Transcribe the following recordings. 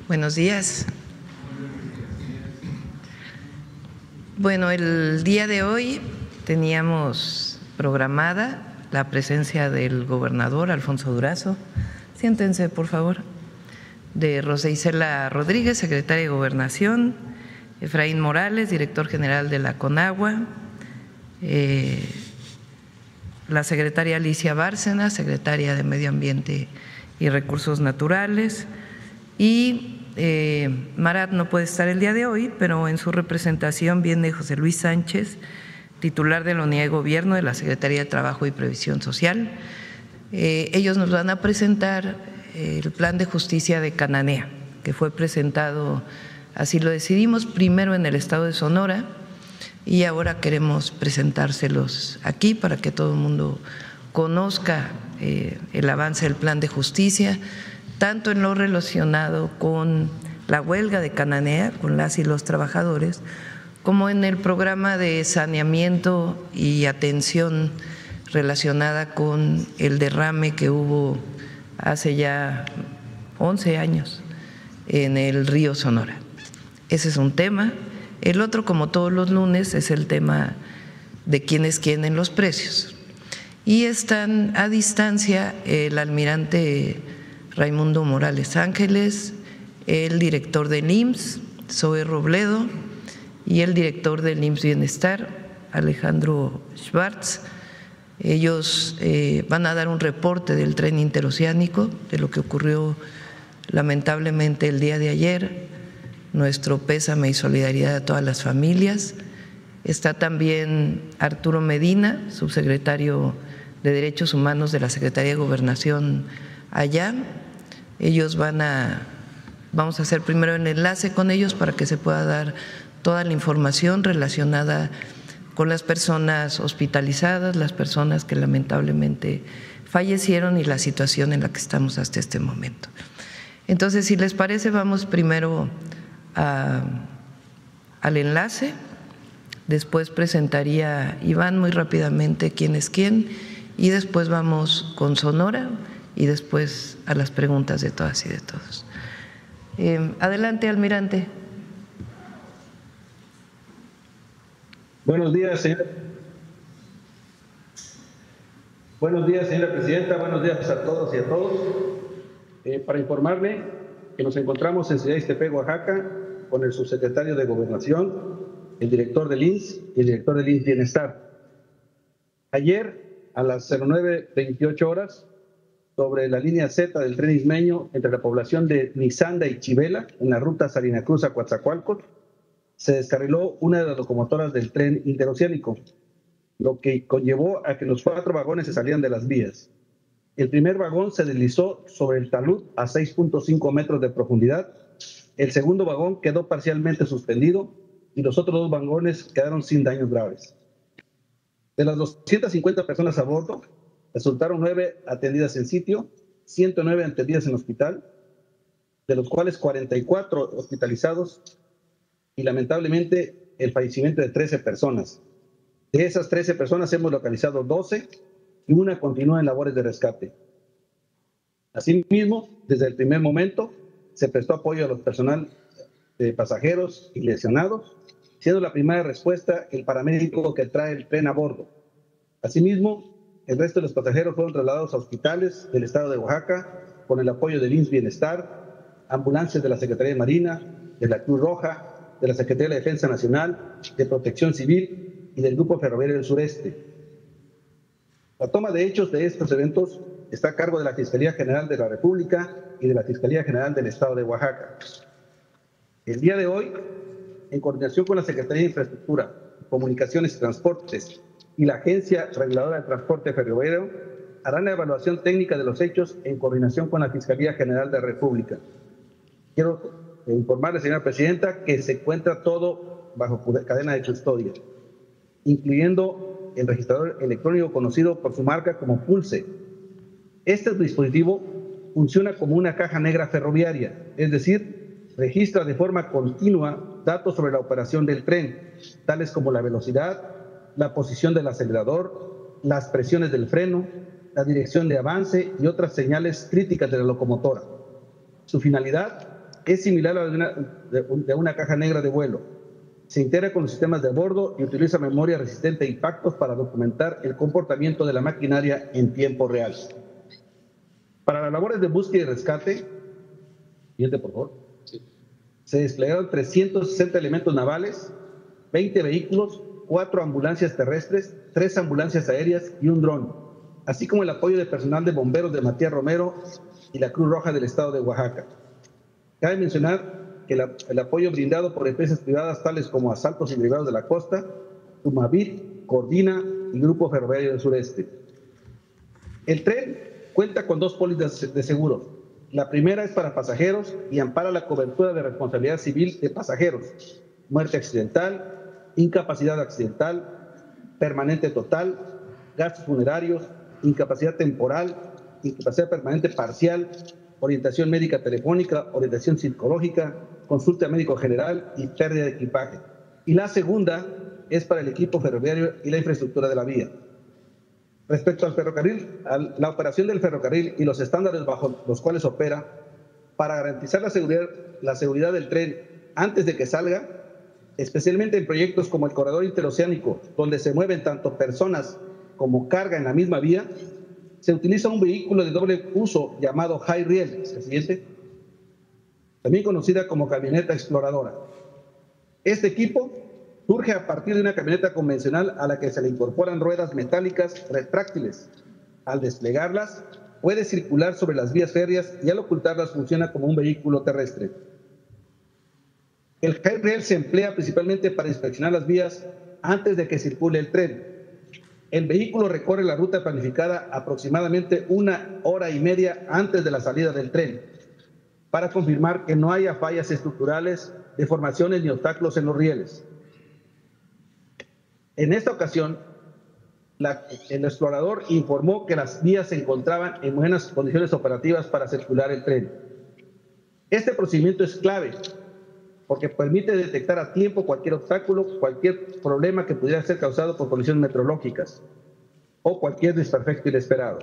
Buenos días. Bueno, el día de hoy teníamos programada la presencia del gobernador Alfonso Durazo. Siéntense, por favor. De Rosa Isela Rodríguez, secretaria de Gobernación, Efraín Morales, director general de la CONAGUA, la secretaria Alicia Bárcena, secretaria de Medio Ambiente y Recursos Naturales, y Marat no puede estar el día de hoy, pero en su representación viene José Luis Sánchez, titular de la Unidad de Gobierno de la Secretaría de Trabajo y Previsión Social. Ellos nos van a presentar el Plan de Justicia de Cananea, que fue presentado, así lo decidimos, primero en el estado de Sonora, y ahora queremos presentárselos aquí para que todo el mundo conozca el avance del Plan de Justicia, tanto en lo relacionado con la huelga de Cananea, con las y los trabajadores, como en el programa de saneamiento y atención relacionada con el derrame que hubo hace ya 11 años en el río Sonora. Ese es un tema. El otro, como todos los lunes, es el tema de quién es quién en los precios. Y están a distancia el almirante Raimundo Morales Ángeles, el director del IMSS, Zoe Robledo, y el director del IMSS Bienestar, Alejandro Schwartz. Ellos van a dar un reporte del tren interoceánico, de lo que ocurrió lamentablemente el día de ayer. Nuestro pésame y solidaridad a todas las familias. Está también Arturo Medina, subsecretario de Derechos Humanos de la Secretaría de Gobernación allá. Ellos vamos a hacer primero el enlace con ellos para que se pueda dar toda la información relacionada con las personas hospitalizadas, las personas que lamentablemente fallecieron y la situación en la que estamos hasta este momento. Entonces, si les parece, vamos primero al enlace. Después presentaría Iván muy rápidamente quién es quién, y después vamos con Sonora y después a las preguntas de todas y de todos. Adelante, almirante. Buenos días, señora. Buenos días, señora presidenta. Buenos días a todos y a todos. Para informarle que nos encontramos en Ciudad Ixtepec, Oaxaca, con el subsecretario de Gobernación, el director del IMSS y el director del IMSS Bienestar. Ayer, a las 09:28 horas, sobre la línea Z del tren ismeño entre la población de Nizanda y Chivela, en la ruta Salina Cruz a Coatzacoalcos, se descarriló una de las locomotoras del tren interoceánico, lo que conllevó a que los 4 vagones se salieran de las vías. El primer vagón se deslizó sobre el talud a 6.5 metros de profundidad, el segundo vagón quedó parcialmente suspendido y los otros 2 vagones quedaron sin daños graves. De las 250 personas a bordo, resultaron 9 atendidas en sitio, 109 atendidas en hospital, de los cuales 44 hospitalizados y lamentablemente el fallecimiento de 13 personas. De esas 13 personas hemos localizado 12 y una continúa en labores de rescate. Asimismo, desde el primer momento se prestó apoyo a los personal de pasajeros y lesionados, siendo la primera respuesta el paramédico que trae el tren a bordo. Asimismo, el resto de los pasajeros fueron trasladados a hospitales del estado de Oaxaca con el apoyo del IMSS Bienestar, ambulancias de la Secretaría de Marina, de la Cruz Roja, de la Secretaría de Defensa Nacional, de Protección Civil y del Grupo Ferroviario del Sureste. La toma de hechos de estos eventos está a cargo de la Fiscalía General de la República y de la Fiscalía General del Estado de Oaxaca. El día de hoy, en coordinación con la Secretaría de Infraestructura, Comunicaciones y Transportes y la Agencia Reguladora de Transporte Ferroviario, harán la evaluación técnica de los hechos en coordinación con la Fiscalía General de la República. Quiero informarle, señora presidenta, que se encuentra todo bajo cadena de custodia, incluyendo el registrador electrónico conocido por su marca como Pulse. Este dispositivo funciona como una caja negra ferroviaria, es decir, registra de forma continua datos sobre la operación del tren, tales como la velocidad, la posición del acelerador, las presiones del freno, la dirección de avance y otras señales críticas de la locomotora. Su finalidad, es similar a la de una caja negra de vuelo. Se integra con los sistemas de bordo y utiliza memoria resistente a impactos para documentar el comportamiento de la maquinaria en tiempo real. Para las labores de búsqueda y rescate, siguiente por favor, se desplegaron 360 elementos navales, 20 vehículos, 4 ambulancias terrestres, 3 ambulancias aéreas y un dron, así como el apoyo de personal de bomberos de Matías Romero y la Cruz Roja del Estado de Oaxaca. Cabe mencionar que el apoyo brindado por empresas privadas tales como Asaltos y Derivados de la Costa, Tumavit, Cordina y Grupo Ferroviario del Sureste. El tren cuenta con 2 pólizas de seguro. La primera es para pasajeros y ampara la cobertura de responsabilidad civil de pasajeros, muerte accidental, incapacidad accidental, permanente total, gastos funerarios, incapacidad temporal, incapacidad permanente parcial, orientación médica telefónica, orientación psicológica, consulta médico general y pérdida de equipaje. Y la segunda es para el equipo ferroviario y la infraestructura de la vía. Respecto al ferrocarril, la operación del ferrocarril y los estándares bajo los cuales opera, para garantizar la seguridad del tren antes de que salga, especialmente en proyectos como el corredor interoceánico, donde se mueven tanto personas como carga en la misma vía, se utiliza un vehículo de doble uso llamado High Rail, también conocida como camioneta exploradora. Este equipo surge a partir de una camioneta convencional a la que se le incorporan ruedas metálicas retráctiles. Al desplegarlas, puede circular sobre las vías férreas y al ocultarlas funciona como un vehículo terrestre. El High Rail se emplea principalmente para inspeccionar las vías antes de que circule el tren. El vehículo recorre la ruta planificada aproximadamente 1 hora y media antes de la salida del tren, para confirmar que no haya fallas estructurales, deformaciones ni obstáculos en los rieles. En esta ocasión, el explorador informó que las vías se encontraban en buenas condiciones operativas para circular el tren. Este procedimiento es clave porque permite detectar a tiempo cualquier obstáculo, cualquier problema que pudiera ser causado por condiciones meteorológicas o cualquier desperfecto inesperado.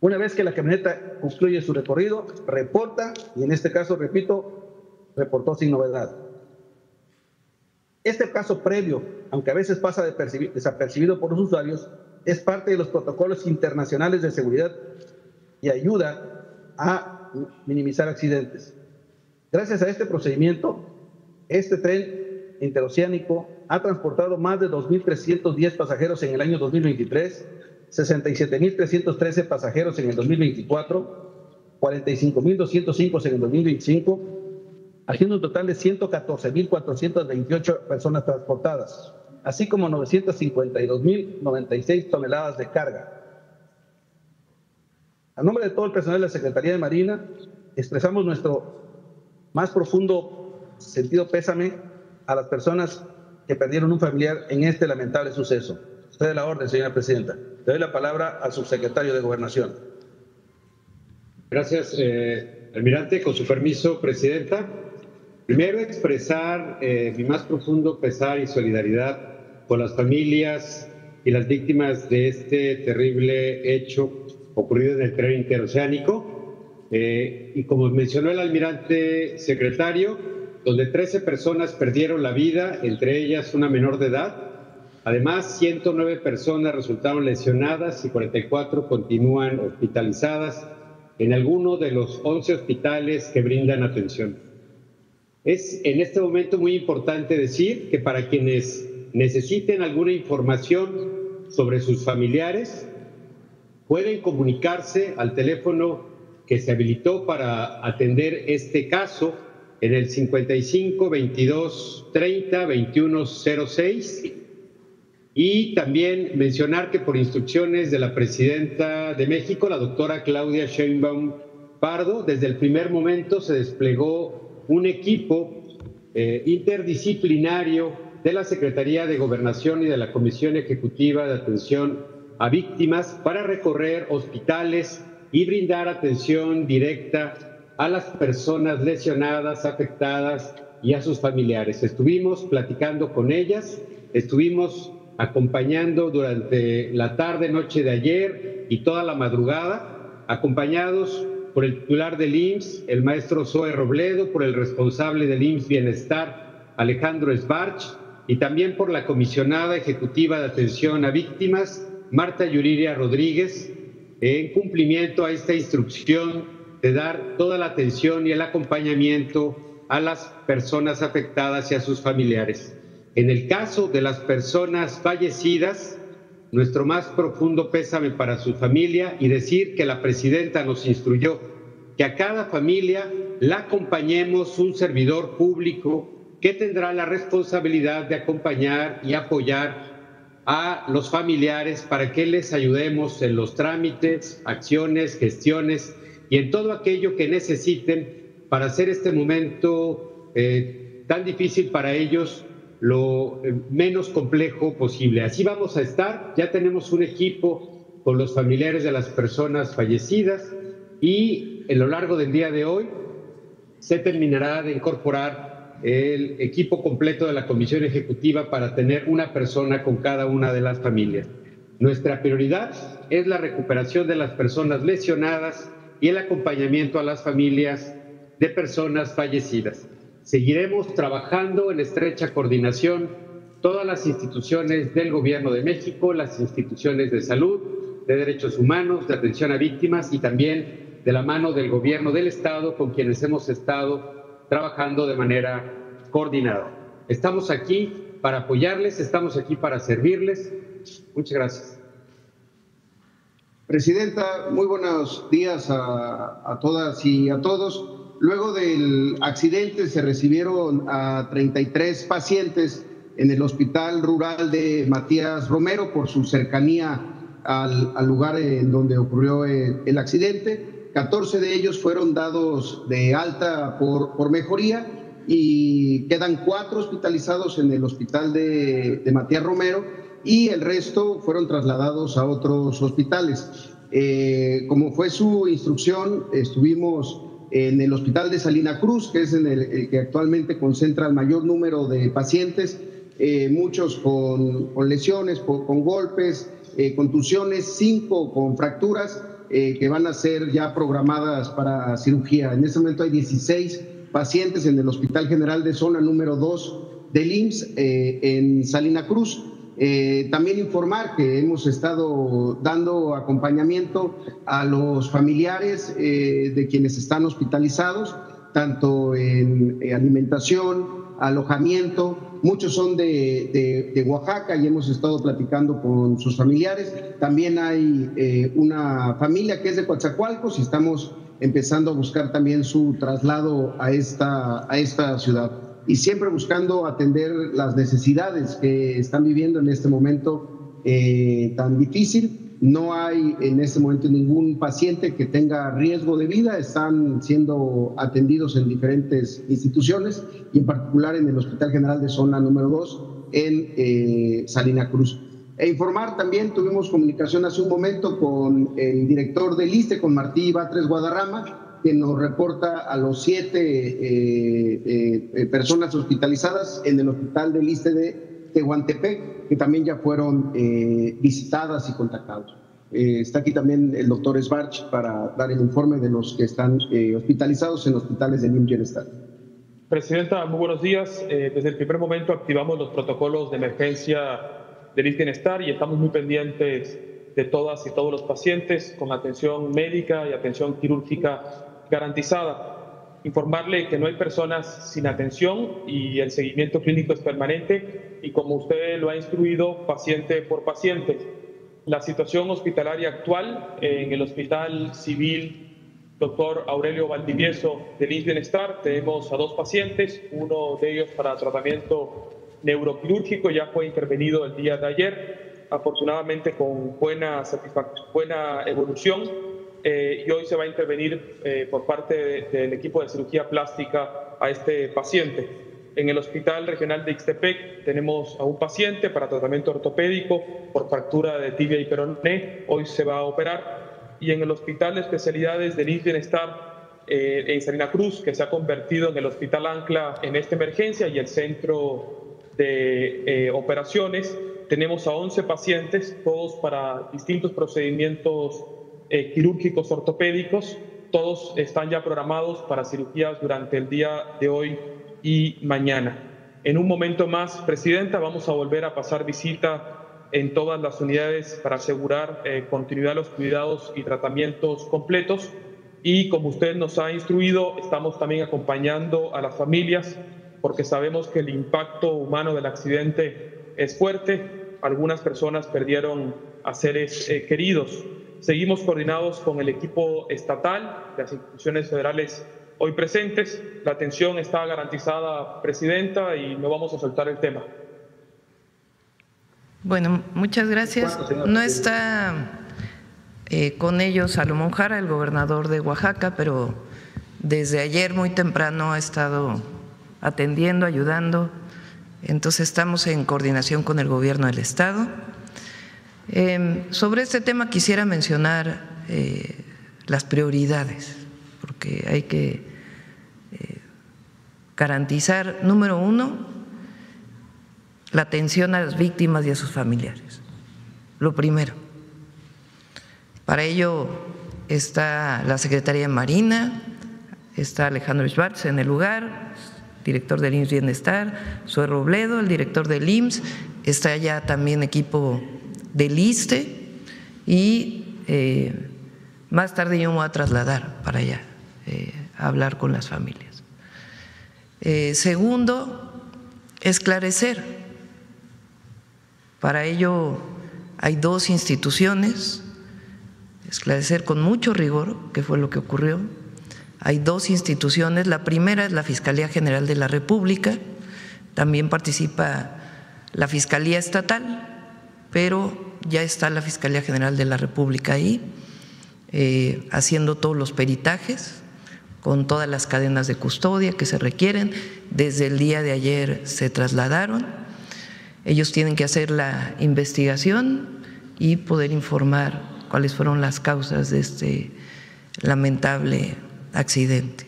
Una vez que la camioneta concluye su recorrido, reporta, y en este caso, repito, reportó sin novedad. Este paso previo, aunque a veces pasa desapercibido por los usuarios, es parte de los protocolos internacionales de seguridad y ayuda a minimizar accidentes. Gracias a este procedimiento, este tren interoceánico ha transportado más de 2.310 pasajeros en el año 2023, 67.313 pasajeros en el 2024, 45.205 en el 2025, haciendo un total de 114.428 personas transportadas, así como 952.096 toneladas de carga. A nombre de todo el personal de la Secretaría de Marina, expresamos nuestro más profundo sentido pésame a las personas que perdieron un familiar en este lamentable suceso. Usted de la orden, señora presidenta. Le doy la palabra al subsecretario de Gobernación. Gracias, almirante. Con su permiso, presidenta. Primero, expresar mi más profundo pesar y solidaridad con las familias y las víctimas de este terrible hecho ocurrido en el tren interoceánico. Y como mencionó el almirante secretario, donde 13 personas perdieron la vida, entre ellas una menor de edad. Además, 109 personas resultaron lesionadas y 44 continúan hospitalizadas en alguno de los 11 hospitales que brindan atención. Es en este momento muy importante decir que para quienes necesiten alguna información sobre sus familiares, pueden comunicarse al teléfono que se habilitó para atender este caso en el 55 22 30 21 06, y también mencionar que por instrucciones de la presidenta de México, la doctora Claudia Sheinbaum Pardo, desde el primer momento se desplegó un equipo interdisciplinario de la Secretaría de Gobernación y de la Comisión Ejecutiva de Atención a Víctimas para recorrer hospitales y brindar atención directa a las personas lesionadas, afectadas y a sus familiares. Estuvimos platicando con ellas, estuvimos acompañando durante la tarde, noche de ayer y toda la madrugada, acompañados por el titular del IMSS, el maestro Zoe Robledo, por el responsable del IMSS Bienestar, Alejandro Sbarch, y también por la comisionada ejecutiva de atención a víctimas, Marta Yuriria Rodríguez, en cumplimiento a esta instrucción de dar toda la atención y el acompañamiento a las personas afectadas y a sus familiares. En el caso de las personas fallecidas, nuestro más profundo pésame para su familia y decir que la presidenta nos instruyó que a cada familia la acompañemos un servidor público que tendrá la responsabilidad de acompañar y apoyar a los familiares para que les ayudemos en los trámites, acciones, gestiones y en todo aquello que necesiten para hacer este momento tan difícil para ellos lo menos complejo posible. Así vamos a estar. Ya tenemos un equipo con los familiares de las personas fallecidas y a lo largo del día de hoy se terminará de incorporar el equipo completo de la Comisión Ejecutiva para tener una persona con cada una de las familias. Nuestra prioridad es la recuperación de las personas lesionadas y el acompañamiento a las familias de personas fallecidas. Seguiremos trabajando en estrecha coordinación todas las instituciones del Gobierno de México, las instituciones de salud, de derechos humanos, de atención a víctimas y también de la mano del Gobierno del Estado, con quienes hemos estado trabajando de manera coordinada. Estamos aquí para apoyarles, estamos aquí para servirles. Muchas gracias. Presidenta, muy buenos días a todas y a todos. Luego del accidente se recibieron a 33 pacientes en el Hospital Rural de Matías Romero por su cercanía al lugar en donde ocurrió el accidente. 14 de ellos fueron dados de alta por mejoría y quedan 4 hospitalizados en el hospital de Matías Romero y el resto fueron trasladados a otros hospitales. Como fue su instrucción, estuvimos en el hospital de Salina Cruz, que es el que actualmente concentra el mayor número de pacientes, muchos con lesiones, con golpes, contusiones, 5 con fracturas, que van a ser ya programadas para cirugía. En este momento hay 16 pacientes en el Hospital General de Zona número 2 del IMSS en Salina Cruz. También informar que hemos estado dando acompañamiento a los familiares de quienes están hospitalizados, tanto en alimentación, alojamiento. Muchos son de Oaxaca y hemos estado platicando con sus familiares. También hay una familia que es de Coatzacoalcos y estamos empezando a buscar también su traslado a esta ciudad. Y siempre buscando atender las necesidades que están viviendo en este momento tan difícil. No hay en este momento ningún paciente que tenga riesgo de vida, están siendo atendidos en diferentes instituciones y en particular en el Hospital General de Zona número 2 en Salina Cruz. E informar también, tuvimos comunicación hace un momento con el director del ISSSTE, con Martí Batres Guadarrama, que nos reporta a los 7 personas hospitalizadas en el hospital del ISSSTE de Tehuantepec, que también ya fueron visitadas y contactados. Está aquí también el doctor Sbarch para dar el informe de los que están hospitalizados en hospitales del IMSS Bienestar. Presidenta, muy buenos días. Desde el primer momento activamos los protocolos de emergencia del IMSS Bienestar y estamos muy pendientes de todas y todos los pacientes con atención médica y atención quirúrgica garantizada. Informarle que no hay personas sin atención y el seguimiento clínico es permanente y como usted lo ha instruido, paciente por paciente. La situación hospitalaria actual en el Hospital Civil Dr. Aurelio Valdivieso del IMSS Bienestar, tenemos a 2 pacientes, uno de ellos para tratamiento neuroquirúrgico, ya fue intervenido el día de ayer, afortunadamente con buena evolución. Y hoy se va a intervenir por parte del equipo de cirugía plástica a este paciente. En el Hospital Regional de Ixtepec tenemos a un paciente para tratamiento ortopédico por fractura de tibia y peroné, hoy se va a operar. Y en el Hospital de Especialidades del IMSS Bienestar en Salina Cruz, que se ha convertido en el Hospital Ancla en esta emergencia y el centro de operaciones, tenemos a 11 pacientes, todos para distintos procedimientos quirúrgicos ortopédicos. Todos están ya programados para cirugías durante el día de hoy y mañana. En un momento más, Presidenta, vamos a volver a pasar visita en todas las unidades para asegurar continuidad de los cuidados y tratamientos completos. Y como usted nos ha instruido, estamos también acompañando a las familias porque sabemos que el impacto humano del accidente es fuerte. Algunas personas perdieron a seres queridos. Seguimos coordinados con el equipo estatal, las instituciones federales hoy presentes. La atención está garantizada, Presidenta, y no vamos a soltar el tema. Bueno, muchas gracias. No está con ellos Salomón Jara, el gobernador de Oaxaca, pero desde ayer muy temprano ha estado atendiendo, ayudando. Entonces estamos en coordinación con el gobierno del estado. Sobre este tema quisiera mencionar las prioridades, porque hay que garantizar, número uno, la atención a las víctimas y a sus familiares, lo primero. Para ello está la Secretaría de Marina, está Alejandro Schwartz en el lugar, director del IMSS Bienestar, Zoe Robledo, el director del IMSS, está ya también equipo del ISSSTE y más tarde yo me voy a trasladar para allá a hablar con las familias. Segundo, esclarecer. Para ello hay dos instituciones, esclarecer con mucho rigor qué fue lo que ocurrió. Hay dos instituciones, la primera es la Fiscalía General de la República, también participa la Fiscalía Estatal, pero ya está la Fiscalía General de la República ahí, haciendo todos los peritajes con todas las cadenas de custodia que se requieren. Desde el día de ayer se trasladaron. Ellos tienen que hacer la investigación y poder informar cuáles fueron las causas de este lamentable accidente.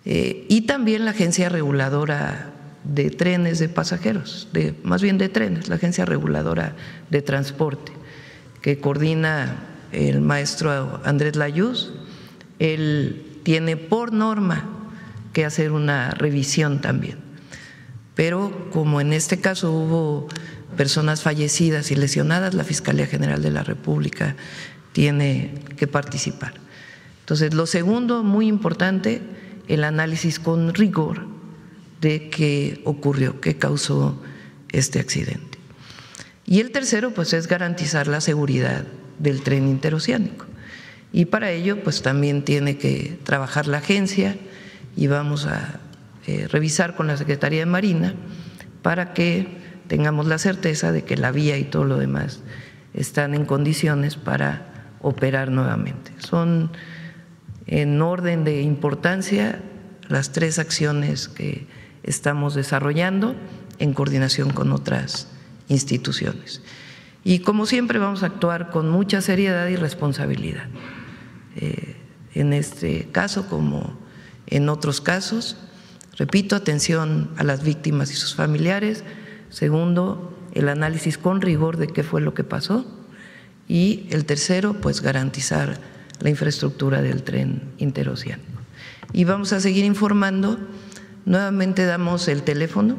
Y también la Agencia Reguladora de Trenes de Pasajeros, más bien de trenes, la Agencia Reguladora de Transporte, que coordina el maestro Andrés Layuz. Él tiene por norma que hacer una revisión también, pero como en este caso hubo personas fallecidas y lesionadas, la Fiscalía General de la República tiene que participar. Entonces, lo segundo, muy importante, el análisis con rigor de qué ocurrió, qué causó este accidente. Y el tercero, pues, es garantizar la seguridad del tren interoceánico. Y para ello, pues, también tiene que trabajar la agencia y vamos a revisar con la Secretaría de Marina para que tengamos la certeza de que la vía y todo lo demás están en condiciones para operar nuevamente. Son en orden de importancia las tres acciones que estamos desarrollando en coordinación con otras instituciones. Y como siempre vamos a actuar con mucha seriedad y responsabilidad. En este caso, como en otros casos, repito, atención a las víctimas y sus familiares. Segundo, el análisis con rigor de qué fue lo que pasó. Y el tercero, pues garantizar la infraestructura del tren interoceánico. Y vamos a seguir informando. Nuevamente damos el teléfono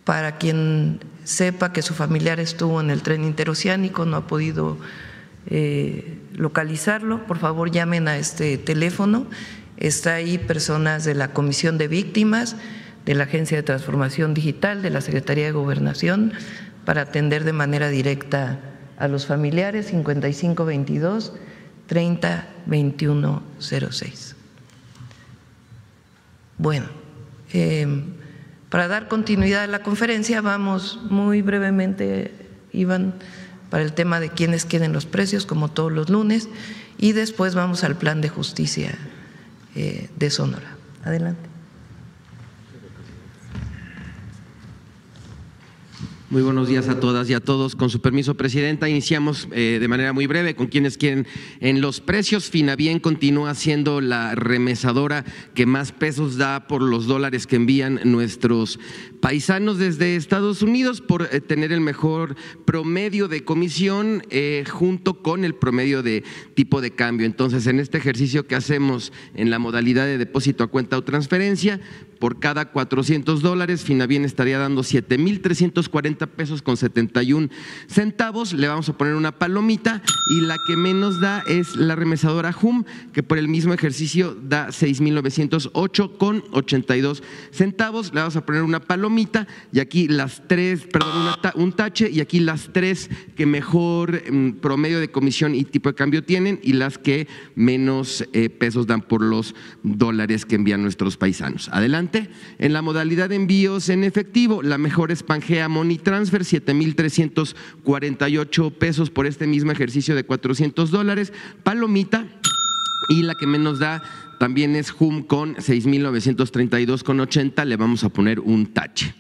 para quien sepa que su familiar estuvo en el tren interoceánico, no ha podido localizarlo, por favor llamen a este teléfono. Está ahí personas de la Comisión de Víctimas, de la Agencia de Transformación Digital, de la Secretaría de Gobernación, para atender de manera directa a los familiares. 5522 30 21 06. Bueno, para dar continuidad a la conferencia, vamos muy brevemente, Iván, para el tema de quiénes quieren los precios, como todos los lunes, y después vamos al plan de justicia de Sonora. Adelante. Muy buenos días a todas y a todos. Con su permiso, Presidenta, iniciamos de manera muy breve con quienes quieren. En los precios, Finabien continúa siendo la remesadora que más pesos da por los dólares que envían nuestros paisanos desde Estados Unidos por tener el mejor promedio de comisión junto con el promedio de tipo de cambio. Entonces, en este ejercicio que hacemos en la modalidad de depósito a cuenta o transferencia, por cada $400, Finabien estaría dando 7,340 pesos con 71 centavos. Le vamos a poner una palomita y la que menos da es la remesadora HUM, que por el mismo ejercicio da 6,908 con 82 centavos. Le vamos a poner una palomita y aquí las tres, perdón, un tache, y aquí las tres que mejor promedio de comisión y tipo de cambio tienen y las que menos pesos dan por los dólares que envían nuestros paisanos. Adelante. En la modalidad de envíos en efectivo, la mejor es Pangea Money Transfer, 7,348 pesos por este mismo ejercicio de $400, palomita, y la que menos da también es HUM con 6,932,80, le vamos a poner un tache.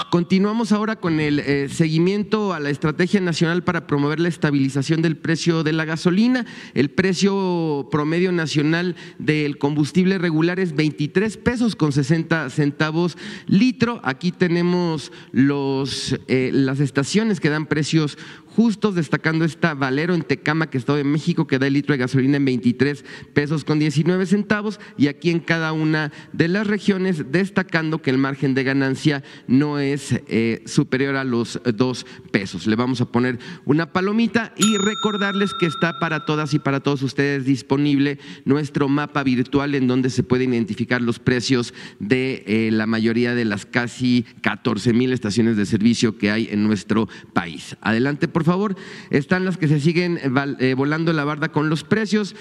Continuamos ahora con el seguimiento a la Estrategia Nacional para promover la estabilización del precio de la gasolina. El precio promedio nacional del combustible regular es 23 pesos con 60 centavos litro. Aquí tenemos las estaciones que dan precios justos, destacando esta Valero en Tecama, que Estado de México, que da el litro de gasolina en 23 pesos con 19 centavos, y aquí en cada una de las regiones, destacando que el margen de ganancia no es superior a los 2 pesos. Le vamos a poner una palomita y recordarles que está para todas y para todos ustedes disponible nuestro mapa virtual en donde se pueden identificar los precios de la mayoría de las casi 14,000 estaciones de servicio que hay en nuestro país. Adelante, por favor. Están las que se siguen volando la barda con los precios.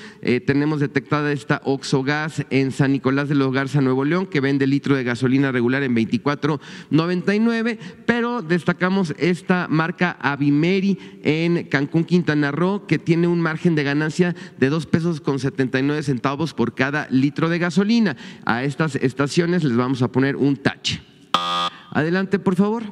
Tenemos detectada esta Oxogas en San Nicolás de los Garza, Nuevo León, que vende litro de gasolina regular en 24.99, pero destacamos esta marca Avimeri en Cancún, Quintana Roo, que tiene un margen de ganancia de 2 pesos con 79 centavos por cada litro de gasolina. A estas estaciones les vamos a poner un tache. Adelante, por favor.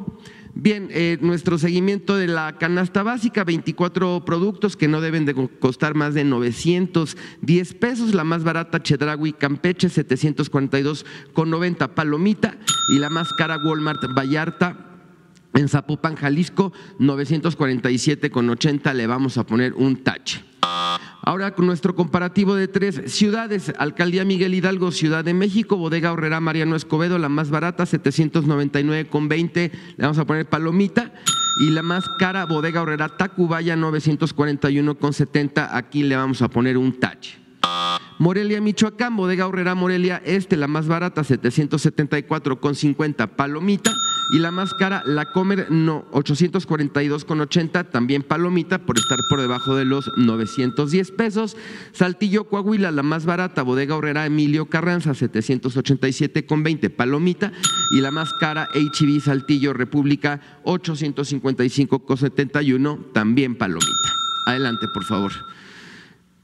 Bien, nuestro seguimiento de la canasta básica, 24 productos que no deben de costar más de 910 pesos. La más barata, Chedraui Campeche, 742,90, palomita, y la más cara, Walmart Vallarta en Zapopan, Jalisco, 947,80, le vamos a poner un tache. Ahora con nuestro comparativo de 3 ciudades: Alcaldía Miguel Hidalgo, Ciudad de México, Bodega Aurrerá Mariano Escobedo, la más barata, 799,20, le vamos a poner palomita, y la más cara, Bodega Aurrerá Tacubaya, 941,70, aquí le vamos a poner un tache. Morelia, Michoacán, Bodega Aurrerá Morelia Este, la más barata, 774,50, palomita, y la más cara, La Comer, 842,80, también palomita, por estar por debajo de los 910 pesos. Saltillo, Coahuila, la más barata, Bodega Aurrerá Emilio Carranza, 787,20, palomita, y la más cara, H-E-B Saltillo República, 855,71, también palomita. Adelante, por favor.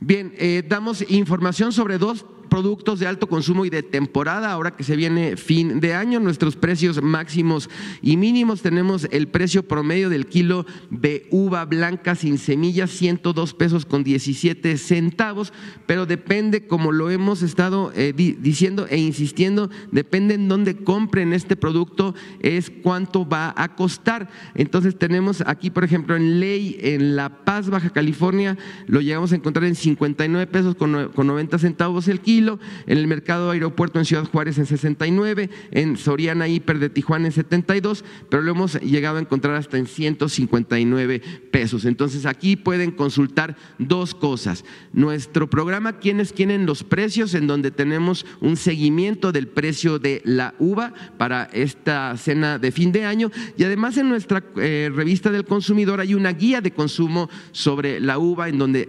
Bien, damos información sobre 2 productos de alto consumo y de temporada. Ahora que se viene fin de año, nuestros precios máximos y mínimos: tenemos el precio promedio del kilo de uva blanca sin semillas, 102 pesos con 17 centavos, pero depende, como lo hemos estado diciendo e insistiendo, depende en dónde compren este producto, es cuánto va a costar. Entonces tenemos aquí, por ejemplo, en Ley, en La Paz, Baja California, lo llegamos a encontrar en 59 pesos con 90 centavos el kilo. En el Mercado Aeropuerto en Ciudad Juárez en 69, en Soriana Hiper de Tijuana en 72, pero lo hemos llegado a encontrar hasta en 159 pesos. Entonces aquí pueden consultar 2 cosas: nuestro programa Quienes Quieren los Precios, en donde tenemos un seguimiento del precio de la uva para esta cena de fin de año, y además en nuestra revista del consumidor hay una guía de consumo sobre la uva, en donde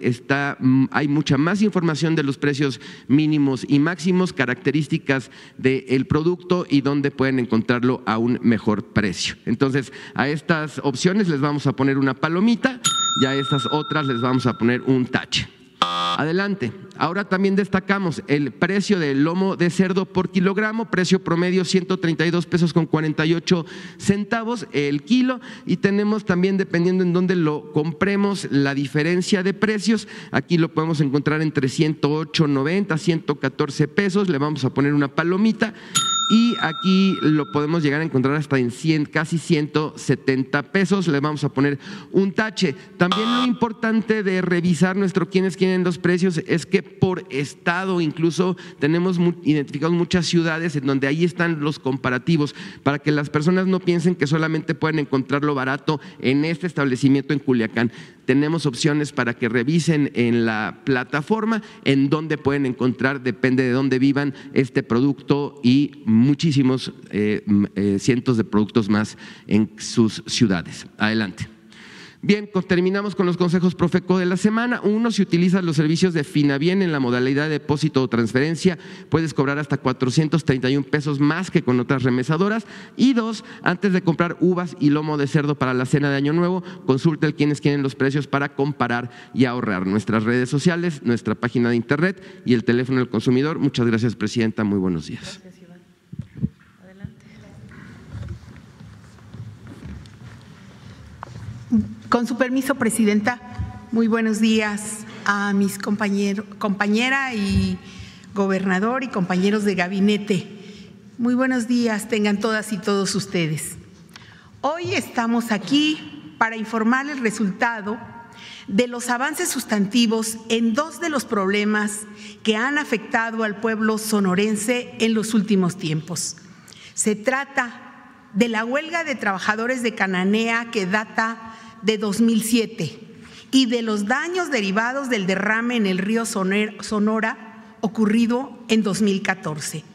hay mucha más información de los precios mínimos y máximos, características del producto y dónde pueden encontrarlo a un mejor precio. Entonces, a estas opciones les vamos a poner una palomita y a estas otras les vamos a poner un tache. Adelante. Ahora también destacamos el precio del lomo de cerdo por kilogramo, precio promedio 132 pesos con 48 centavos el kilo, y tenemos también, dependiendo en dónde lo compremos, la diferencia de precios. Aquí lo podemos encontrar entre 108.90, 114 pesos, le vamos a poner una palomita. y aquí lo podemos llegar a encontrar hasta en casi 170 pesos. Le vamos a poner un tache. También lo importante de revisar nuestro quiénes quieren los precios es que por estado incluso tenemos identificados muchas ciudades en donde ahí están los comparativos para que las personas no piensen que solamente pueden encontrarlo barato en este establecimiento en Culiacán. Tenemos opciones para que revisen en la plataforma en dónde pueden encontrar, depende de dónde vivan, este producto y muchísimos cientos de productos más en sus ciudades. Adelante. Bien, terminamos con los consejos Profeco de la semana. 1, si utilizas los servicios de Finabien en la modalidad de depósito o transferencia, puedes cobrar hasta 431 pesos más que con otras remesadoras. Y 2, antes de comprar uvas y lomo de cerdo para la cena de Año Nuevo, consulta el quiénes quieren los precios para comparar y ahorrar. Nuestras redes sociales, nuestra página de internet y el teléfono del consumidor. Muchas gracias, presidenta. Muy buenos días. Gracias, Iván. Adelante. Con su permiso, presidenta, muy buenos días a mis compañera y gobernador y compañeros de gabinete. Muy buenos días tengan todas y todos ustedes. Hoy estamos aquí para informar el resultado de los avances sustantivos en 2 de los problemas que han afectado al pueblo sonorense en los últimos tiempos. Se trata de la huelga de trabajadores de Cananea que data de 2007 y de los daños derivados del derrame en el río Sonora ocurrido en 2014.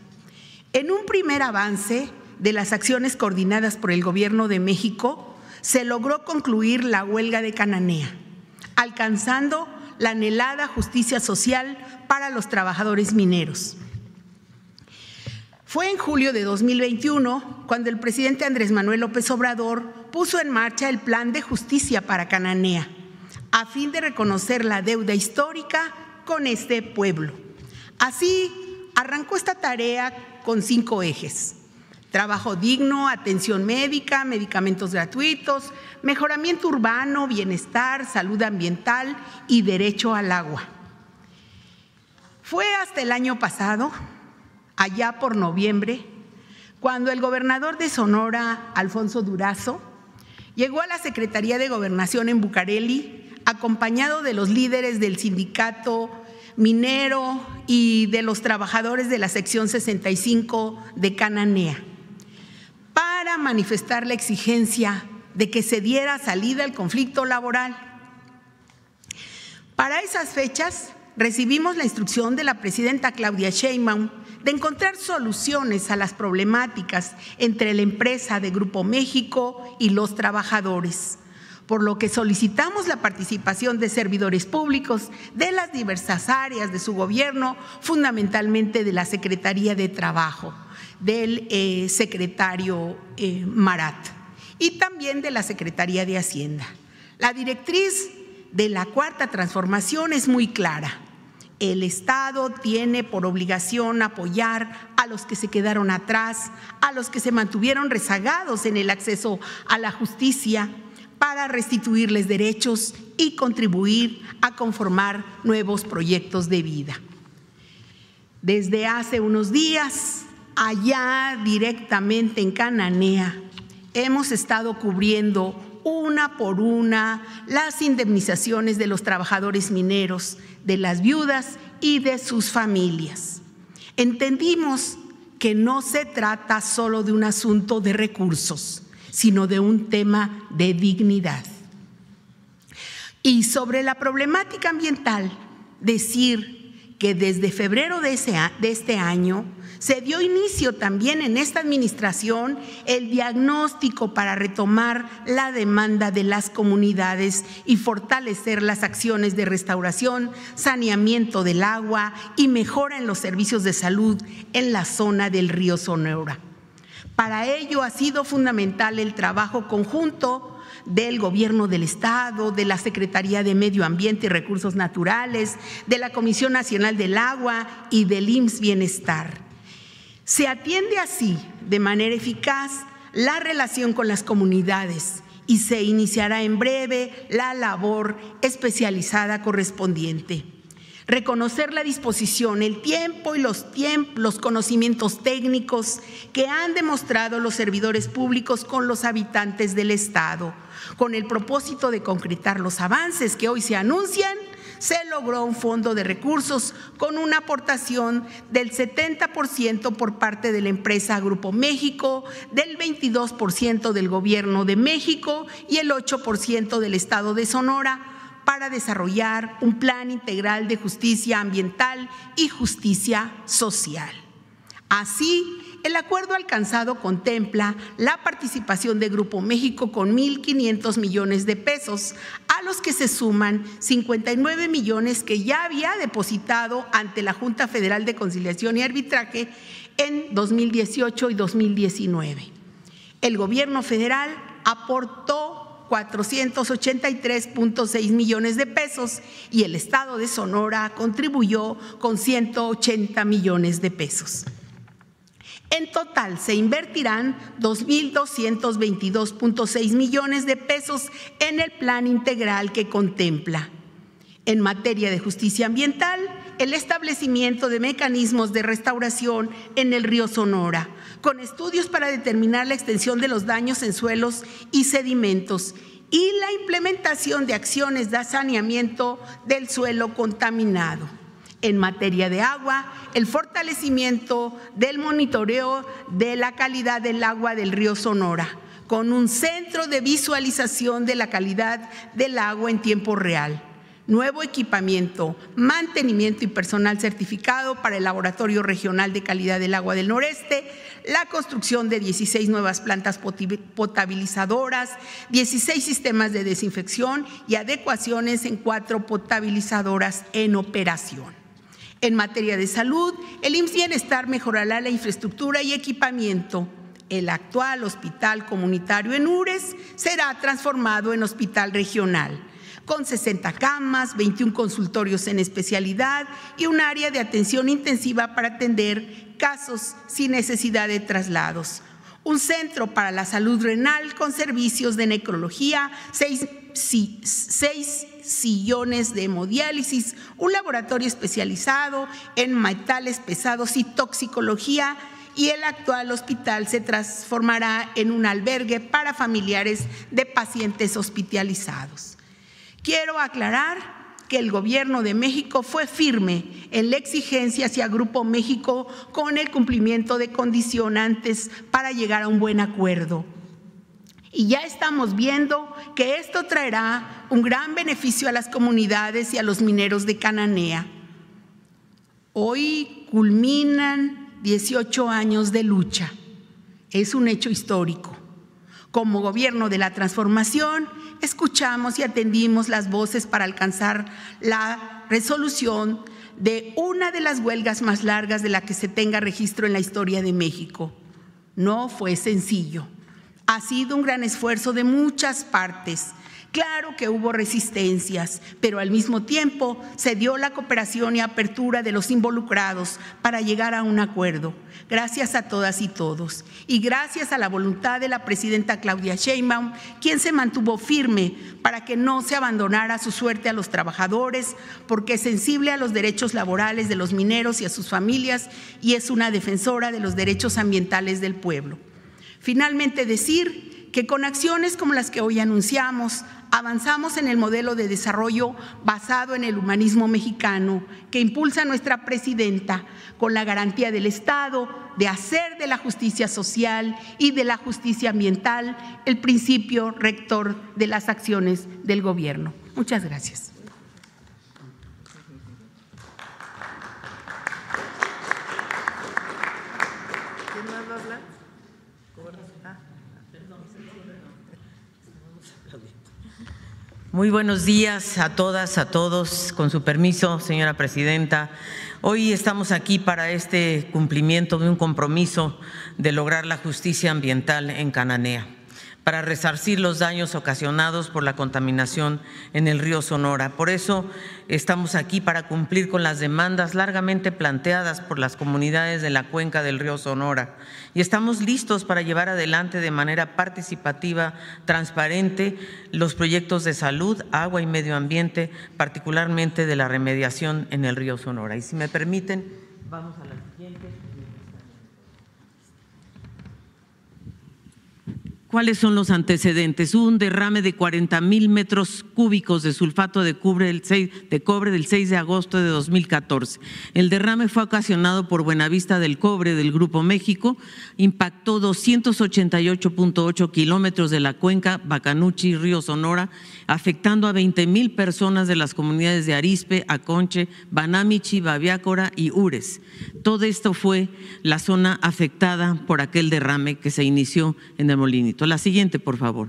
En un primer avance de las acciones coordinadas por el Gobierno de México, se logró concluir la huelga de Cananea, alcanzando la anhelada justicia social para los trabajadores mineros. Fue en julio de 2021 cuando el presidente Andrés Manuel López Obrador puso en marcha el Plan de Justicia para Cananea, a fin de reconocer la deuda histórica con este pueblo. Así, arrancó esta tarea con 5 ejes: trabajo digno, atención médica, medicamentos gratuitos, mejoramiento urbano, bienestar, salud ambiental y derecho al agua. Fue hasta el año pasado, allá por noviembre, cuando el gobernador de Sonora, Alfonso Durazo, llegó a la Secretaría de Gobernación en Bucareli, acompañado de los líderes del sindicato minero y de los trabajadores de la sección 65 de Cananea, para manifestar la exigencia de que se diera salida al conflicto laboral. Para esas fechas recibimos la instrucción de la presidenta Claudia Sheinbaum de encontrar soluciones a las problemáticas entre la empresa de Grupo México y los trabajadores, por lo que solicitamos la participación de servidores públicos de las diversas áreas de su gobierno, fundamentalmente de la Secretaría de Trabajo, del secretario Marat y también de la Secretaría de Hacienda. La directriz de la Cuarta Transformación es muy clara. El Estado tiene por obligación apoyar a los que se quedaron atrás, a los que se mantuvieron rezagados en el acceso a la justicia, para restituirles derechos y contribuir a conformar nuevos proyectos de vida. Desde hace unos días, allá directamente en Cananea, hemos estado cubriendo una por una las indemnizaciones de los trabajadores mineros, de las viudas y de sus familias. Entendimos que no se trata solo de un asunto de recursos, sino de un tema de dignidad. Y sobre la problemática ambiental, decir que desde febrero de este año se dio inicio también en esta administración el diagnóstico para retomar la demanda de las comunidades y fortalecer las acciones de restauración, saneamiento del agua y mejora en los servicios de salud en la zona del río Sonora. Para ello ha sido fundamental el trabajo conjunto del Gobierno del Estado, de la Secretaría de Medio Ambiente y Recursos Naturales, de la Comisión Nacional del Agua y del IMSS Bienestar. Se atiende así de manera eficaz la relación con las comunidades y se iniciará en breve la labor especializada correspondiente. Reconocer la disposición, el tiempo y los conocimientos técnicos que han demostrado los servidores públicos con los habitantes del Estado. Con el propósito de concretar los avances que hoy se anuncian, se logró un fondo de recursos con una aportación del 70% por parte de la empresa Grupo México, del 22% del Gobierno de México y el 8% del Estado de Sonora, para desarrollar un plan integral de justicia ambiental y justicia social. Así, el acuerdo alcanzado contempla la participación de Grupo México con 1.500 millones de pesos, a los que se suman 59 millones que ya había depositado ante la Junta Federal de Conciliación y Arbitraje en 2018 y 2019. El Gobierno federal aportó 483.6 millones de pesos y el Estado de Sonora contribuyó con 180 millones de pesos. En total se invertirán 2.222.6 millones de pesos en el plan integral que contempla. En materia de justicia ambiental, el establecimiento de mecanismos de restauración en el río Sonora, con estudios para determinar la extensión de los daños en suelos y sedimentos y la implementación de acciones de saneamiento del suelo contaminado. En materia de agua, el fortalecimiento del monitoreo de la calidad del agua del río Sonora, con un centro de visualización de la calidad del agua en tiempo real. Nuevo equipamiento, mantenimiento y personal certificado para el Laboratorio Regional de Calidad del Agua del Noreste, la construcción de 16 nuevas plantas potabilizadoras, 16 sistemas de desinfección y adecuaciones en 4 potabilizadoras en operación. En materia de salud, el IMSS Bienestar mejorará la infraestructura y equipamiento. El actual hospital comunitario en Ures será transformado en hospital regional, con 60 camas, 21 consultorios en especialidad y un área de atención intensiva para atender casos sin necesidad de traslados. Un centro para la salud renal con servicios de necrología, 6 sillones de hemodiálisis, un laboratorio especializado en metales pesados y toxicología, y el actual hospital se transformará en un albergue para familiares de pacientes hospitalizados. Quiero aclarar que el Gobierno de México fue firme en la exigencia hacia Grupo México con el cumplimiento de condicionantes para llegar a un buen acuerdo. Y ya estamos viendo que esto traerá un gran beneficio a las comunidades y a los mineros de Cananea. Hoy culminan 18 años de lucha. Es un hecho histórico. Como Gobierno de la Transformación, escuchamos y atendimos las voces para alcanzar la resolución de una de las huelgas más largas de la que se tenga registro en la historia de México. No fue sencillo. Ha sido un gran esfuerzo de muchas partes. Claro que hubo resistencias, pero al mismo tiempo se dio la cooperación y apertura de los involucrados para llegar a un acuerdo. Gracias a todas y todos. Y gracias a la voluntad de la presidenta Claudia Sheinbaum, quien se mantuvo firme para que no se abandonara su suerte a los trabajadores, porque es sensible a los derechos laborales de los mineros y a sus familias y es una defensora de los derechos ambientales del pueblo. Finalmente, decir que con acciones como las que hoy anunciamos, avanzamos en el modelo de desarrollo basado en el humanismo mexicano que impulsa nuestra presidenta, con la garantía del Estado de hacer de la justicia social y de la justicia ambiental el principio rector de las acciones del Gobierno. Muchas gracias. ¿Quién más va a hablar? Muy buenos días a todas, a todos. Con su permiso, señora presidenta. Hoy estamos aquí para este cumplimiento de un compromiso de lograr la justicia ambiental en Cananea. para resarcir los daños ocasionados por la contaminación en el río Sonora. Por eso estamos aquí, para cumplir con las demandas largamente planteadas por las comunidades de la cuenca del río Sonora, y estamos listos para llevar adelante de manera participativa, transparente, los proyectos de salud, agua y medio ambiente, particularmente de la remediación en el río Sonora. Y si me permiten, vamos a la siguiente. ¿Cuáles son los antecedentes? Hubo un derrame de 40,000 metros cúbicos de sulfato de cobre del 6 de agosto de 2014. El derrame fue ocasionado por Buenavista del Cobre del Grupo México, impactó 288.8 kilómetros de la cuenca Bacanuchi, río Sonora, afectando a 20,000 personas de las comunidades de Arizpe, Aconche, Banamichi, Babiácora y Ures. Todo esto fue la zona afectada por aquel derrame que se inició en el Molinito. La siguiente, por favor.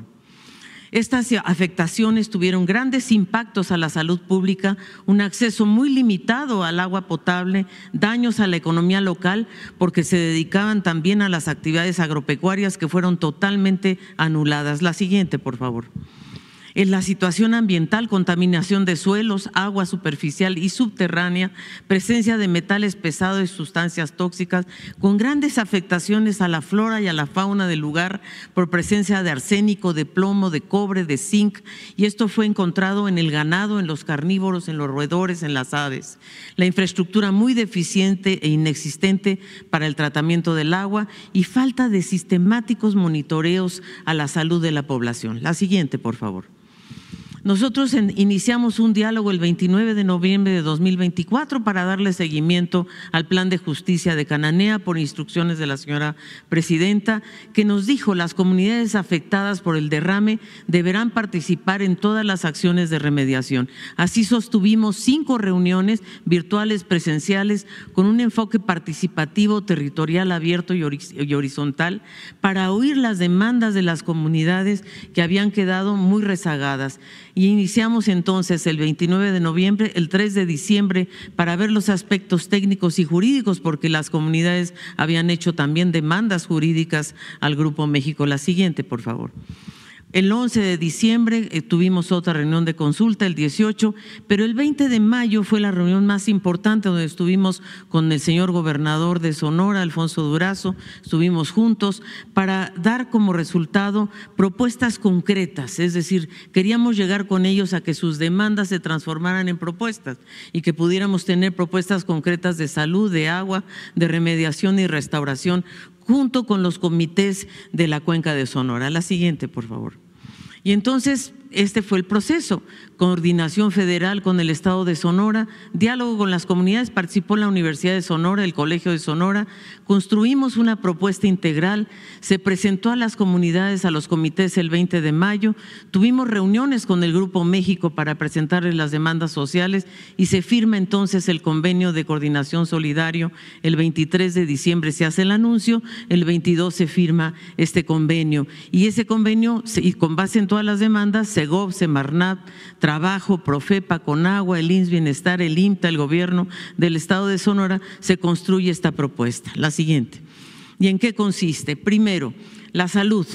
Estas afectaciones tuvieron grandes impactos a la salud pública, un acceso muy limitado al agua potable, daños a la economía local porque se dedicaban también a las actividades agropecuarias que fueron totalmente anuladas. La siguiente, por favor. En la situación ambiental, contaminación de suelos, agua superficial y subterránea, presencia de metales pesados y sustancias tóxicas, con grandes afectaciones a la flora y a la fauna del lugar por presencia de arsénico, de plomo, de cobre, de zinc, y esto fue encontrado en el ganado, en los carnívoros, en los roedores, en las aves. La infraestructura muy deficiente e inexistente para el tratamiento del agua y falta de sistemáticos monitoreos a la salud de la población. La siguiente, por favor. Nosotros iniciamos un diálogo el 29 de noviembre de 2024 para darle seguimiento al plan de justicia de Cananea por instrucciones de la señora presidenta, que nos dijo: las comunidades afectadas por el derrame deberán participar en todas las acciones de remediación. Así sostuvimos 5 reuniones virtuales presenciales con un enfoque participativo, territorial, abierto y horizontal para oír las demandas de las comunidades que habían quedado muy rezagadas. Y iniciamos entonces el 29 de noviembre, el 3 de diciembre, para ver los aspectos técnicos y jurídicos, porque las comunidades habían hecho también demandas jurídicas al Grupo México. La siguiente, por favor. El 11 de diciembre tuvimos otra reunión de consulta, el 18, pero el 20 de mayo fue la reunión más importante, donde estuvimos con el señor gobernador de Sonora, Alfonso Durazo, estuvimos juntos para dar como resultado propuestas concretas, es decir, queríamos llegar con ellos a que sus demandas se transformaran en propuestas y que pudiéramos tener propuestas concretas de salud, de agua, de remediación y restauración, junto con los comités de la cuenca de Sonora. La siguiente, por favor. Y entonces este fue el proceso: coordinación federal con el Estado de Sonora, diálogo con las comunidades, participó la Universidad de Sonora, el Colegio de Sonora, construimos una propuesta integral, se presentó a las comunidades, a los comités el 20 de mayo, tuvimos reuniones con el Grupo México para presentarles las demandas sociales y se firma entonces el convenio de coordinación solidario. El 23 de diciembre se hace el anuncio, el 22 se firma este convenio, y ese convenio, con base en todas las demandas, Segov, Semarnat, Trabajo, Profepa, Conagua, el IMSS Bienestar, el IMTA, el gobierno del Estado de Sonora, se construye esta propuesta. La siguiente. ¿Y en qué consiste? Primero, la salud.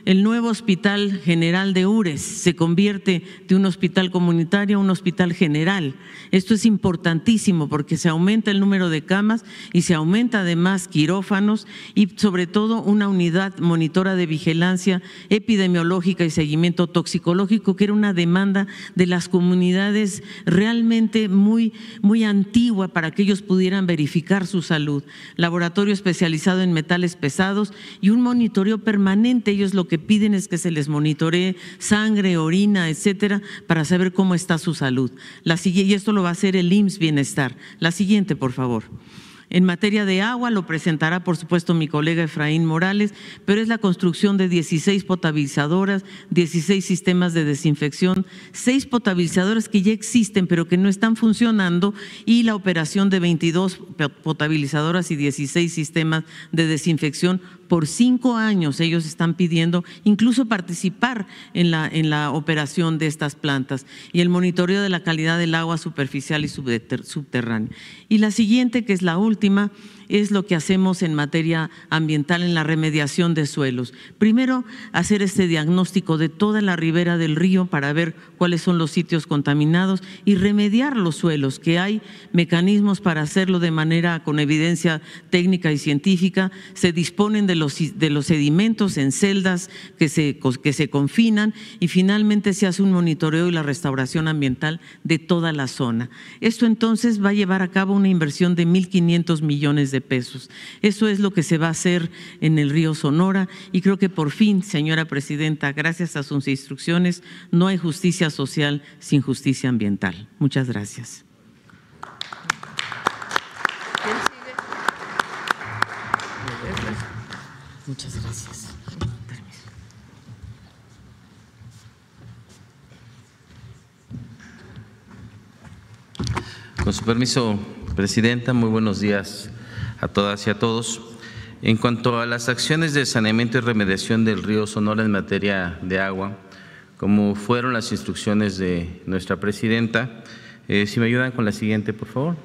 El nuevo Hospital General de Ures se convierte de un hospital comunitario a un hospital general. Esto es importantísimo porque se aumenta el número de camas y se aumenta además quirófanos y sobre todo una unidad monitora de vigilancia epidemiológica y seguimiento toxicológico, que era una demanda de las comunidades realmente muy antigua para que ellos pudieran verificar su salud. Laboratorio especializado en metales pesados y un monitoreo permanente. Ellos lo que piden es que se les monitoree sangre, orina, etcétera, para saber cómo está su salud. Y esto lo va a hacer el IMSS Bienestar. La siguiente, por favor. En materia de agua lo presentará, por supuesto, mi colega Efraín Morales, pero es la construcción de 16 potabilizadoras, 16 sistemas de desinfección, 6 potabilizadoras que ya existen pero que no están funcionando, y la operación de 22 potabilizadoras y 16 sistemas de desinfección. Por 5 años ellos están pidiendo incluso participar en la operación de estas plantas, y el monitoreo de la calidad del agua superficial y subterránea. Y la siguiente, que es la última, es lo que hacemos en materia ambiental en la remediación de suelos. Primero, hacer este diagnóstico de toda la ribera del río para ver cuáles son los sitios contaminados y remediar los suelos, que hay mecanismos para hacerlo de manera con evidencia técnica y científica. Se disponen de los sedimentos en celdas que se confinan y finalmente se hace un monitoreo y la restauración ambiental de toda la zona. Esto entonces va a llevar a cabo una inversión de 1.500 millones de pesos. Eso es lo que se va a hacer en el río Sonora y creo que por fin, señora presidenta, gracias a sus instrucciones, no hay justicia social sin justicia ambiental. Muchas gracias. Muchas gracias. Con su permiso, presidenta, muy buenos días a todas y a todos. En cuanto a las acciones de saneamiento y remediación del río Sonora en materia de agua, como fueron las instrucciones de nuestra presidenta, si me ayudan con la siguiente, por favor.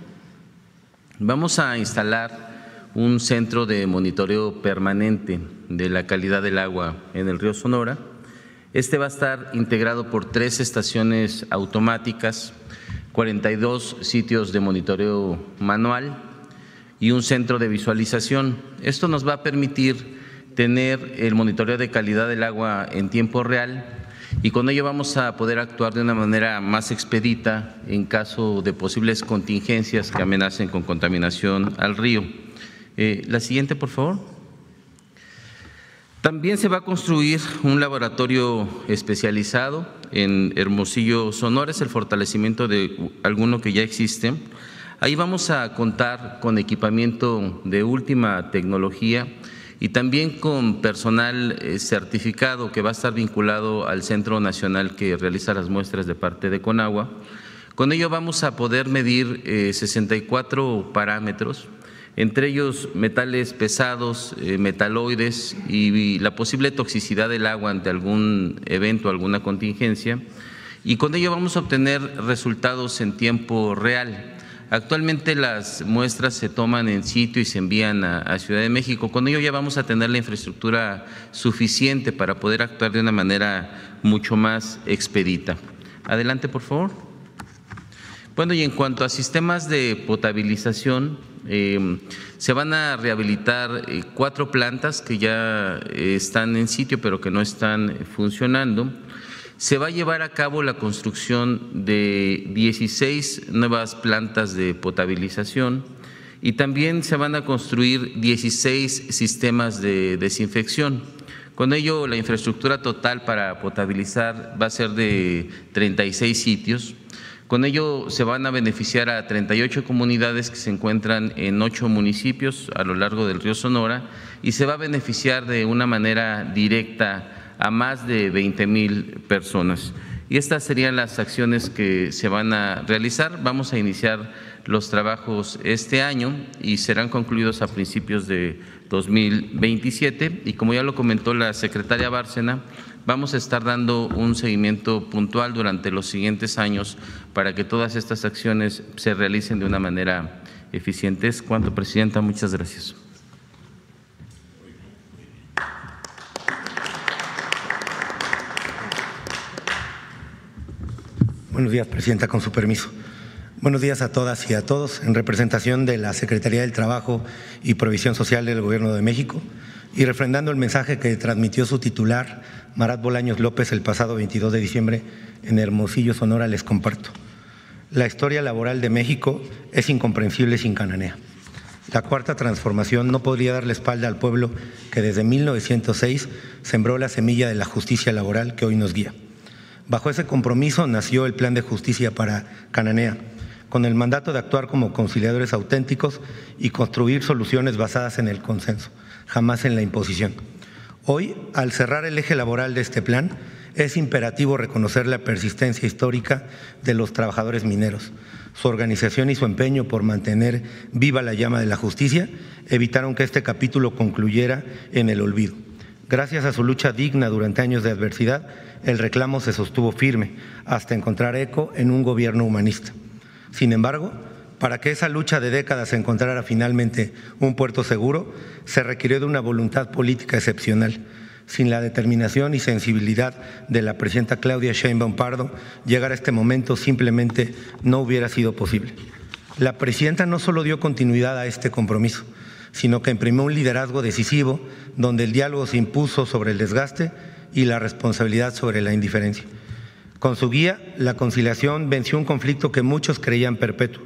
Vamos a instalar un centro de monitoreo permanente de la calidad del agua en el río Sonora. Este va a estar integrado por 3 estaciones automáticas, 42 sitios de monitoreo manual y un centro de visualización. Esto nos va a permitir tener el monitoreo de calidad del agua en tiempo real y con ello vamos a poder actuar de una manera más expedita en caso de posibles contingencias que amenacen con contaminación al río. La siguiente, por favor. También se va a construir un laboratorio especializado en Hermosillo, Sonora, es el fortalecimiento de alguno que ya existe. Ahí vamos a contar con equipamiento de última tecnología y también con personal certificado que va a estar vinculado al Centro Nacional que realiza las muestras de parte de Conagua. Con ello vamos a poder medir 64 parámetros, entre ellos metales pesados, metaloides y la posible toxicidad del agua ante algún evento, alguna contingencia, y con ello vamos a obtener resultados en tiempo real. Actualmente las muestras se toman en sitio y se envían a Ciudad de México. Con ello ya vamos a tener la infraestructura suficiente para poder actuar de una manera mucho más expedita. Adelante, por favor. Bueno, y en cuanto a sistemas de potabilización, se van a rehabilitar 4 plantas que ya están en sitio pero que no están funcionando. Se va a llevar a cabo la construcción de 16 nuevas plantas de potabilización y también se van a construir 16 sistemas de desinfección. Con ello, la infraestructura total para potabilizar va a ser de 36 sitios. Con ello se van a beneficiar a 38 comunidades que se encuentran en 8 municipios a lo largo del río Sonora y se va a beneficiar de una manera directa a más de 20,000 personas. Y estas serían las acciones que se van a realizar. Vamos a iniciar los trabajos este año y serán concluidos a principios de 2027. Y como ya lo comentó la secretaria Bárcena, vamos a estar dando un seguimiento puntual durante los siguientes años para que todas estas acciones se realicen de una manera eficiente. Es cuanto, presidenta. Muchas gracias. Buenos días, presidenta, con su permiso. Buenos días a todas y a todos. En representación de la Secretaría del Trabajo y Provisión Social del Gobierno de México y refrendando el mensaje que transmitió su titular, Marat Bolaños López, el pasado 22 de diciembre en Hermosillo, Sonora, les comparto. La historia laboral de México es incomprensible sin Cananea. La Cuarta Transformación no podría darle espalda al pueblo que desde 1906 sembró la semilla de la justicia laboral que hoy nos guía. Bajo ese compromiso nació el Plan de Justicia para Cananea, con el mandato de actuar como conciliadores auténticos y construir soluciones basadas en el consenso, jamás en la imposición. Hoy, al cerrar el eje laboral de este plan, es imperativo reconocer la persistencia histórica de los trabajadores mineros. Su organización y su empeño por mantener viva la llama de la justicia evitaron que este capítulo concluyera en el olvido. Gracias a su lucha digna durante años de adversidad, el reclamo se sostuvo firme hasta encontrar eco en un gobierno humanista. Sin embargo, Para que esa lucha de décadas encontrara finalmente un puerto seguro, se requirió de una voluntad política excepcional. Sin la determinación y sensibilidad de la presidenta Claudia Sheinbaum Pardo, llegar a este momento simplemente no hubiera sido posible. La presidenta no solo dio continuidad a este compromiso, sino que imprimió un liderazgo decisivo donde el diálogo se impuso sobre el desgaste y la responsabilidad sobre la indiferencia. Con su guía, la conciliación venció un conflicto que muchos creían perpetuo,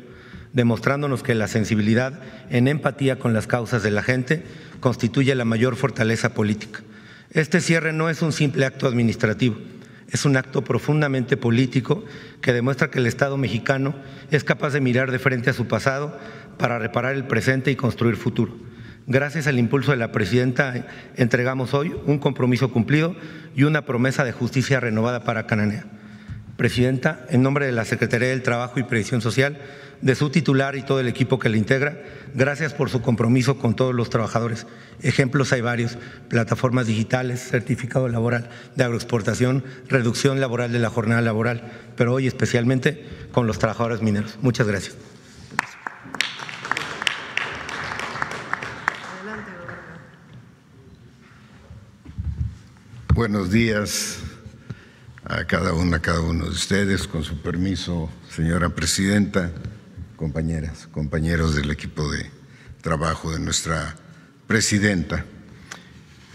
demostrándonos que la sensibilidad en empatía con las causas de la gente constituye la mayor fortaleza política. Este cierre no es un simple acto administrativo, es un acto profundamente político que demuestra que el Estado mexicano es capaz de mirar de frente a su pasado para reparar el presente y construir futuro. Gracias al impulso de la presidenta, entregamos hoy un compromiso cumplido y una promesa de justicia renovada para Cananea. Presidenta, en nombre de la Secretaría del Trabajo y Previsión Social, de su titular y todo el equipo que le integra, gracias por su compromiso con todos los trabajadores. Ejemplos hay varios: plataformas digitales, certificado laboral de agroexportación, reducción laboral de la jornada laboral, pero hoy especialmente con los trabajadores mineros. Muchas gracias. Buenos días a cada uno de ustedes. Con su permiso, señora presidenta, compañeras, compañeros del equipo de trabajo de nuestra presidenta,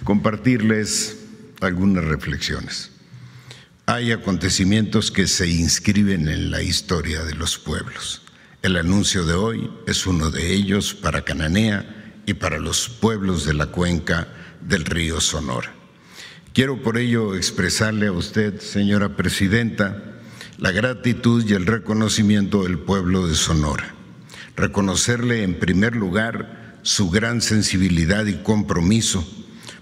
compartirles algunas reflexiones. Hay acontecimientos que se inscriben en la historia de los pueblos. El anuncio de hoy es uno de ellos para Cananea y para los pueblos de la cuenca del río Sonora. Quiero por ello expresarle a usted, señora presidenta, la gratitud y el reconocimiento del pueblo de Sonora. Reconocerle en primer lugar su gran sensibilidad y compromiso,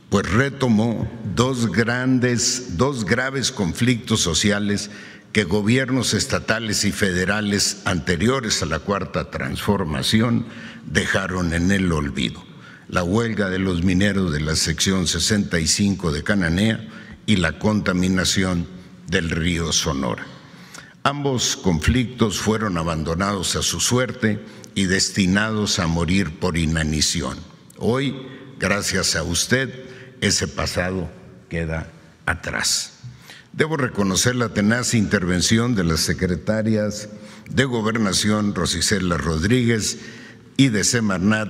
pues retomó dos graves conflictos sociales que gobiernos estatales y federales anteriores a la Cuarta Transformación dejaron en el olvido: la huelga de los mineros de la sección 65 de Cananea y la contaminación del río Sonora. Ambos conflictos fueron abandonados a su suerte y destinados a morir por inanición. Hoy, gracias a usted, ese pasado queda atrás. Debo reconocer la tenaz intervención de las secretarias de Gobernación, Rosicela Rodríguez, y de Semarnat,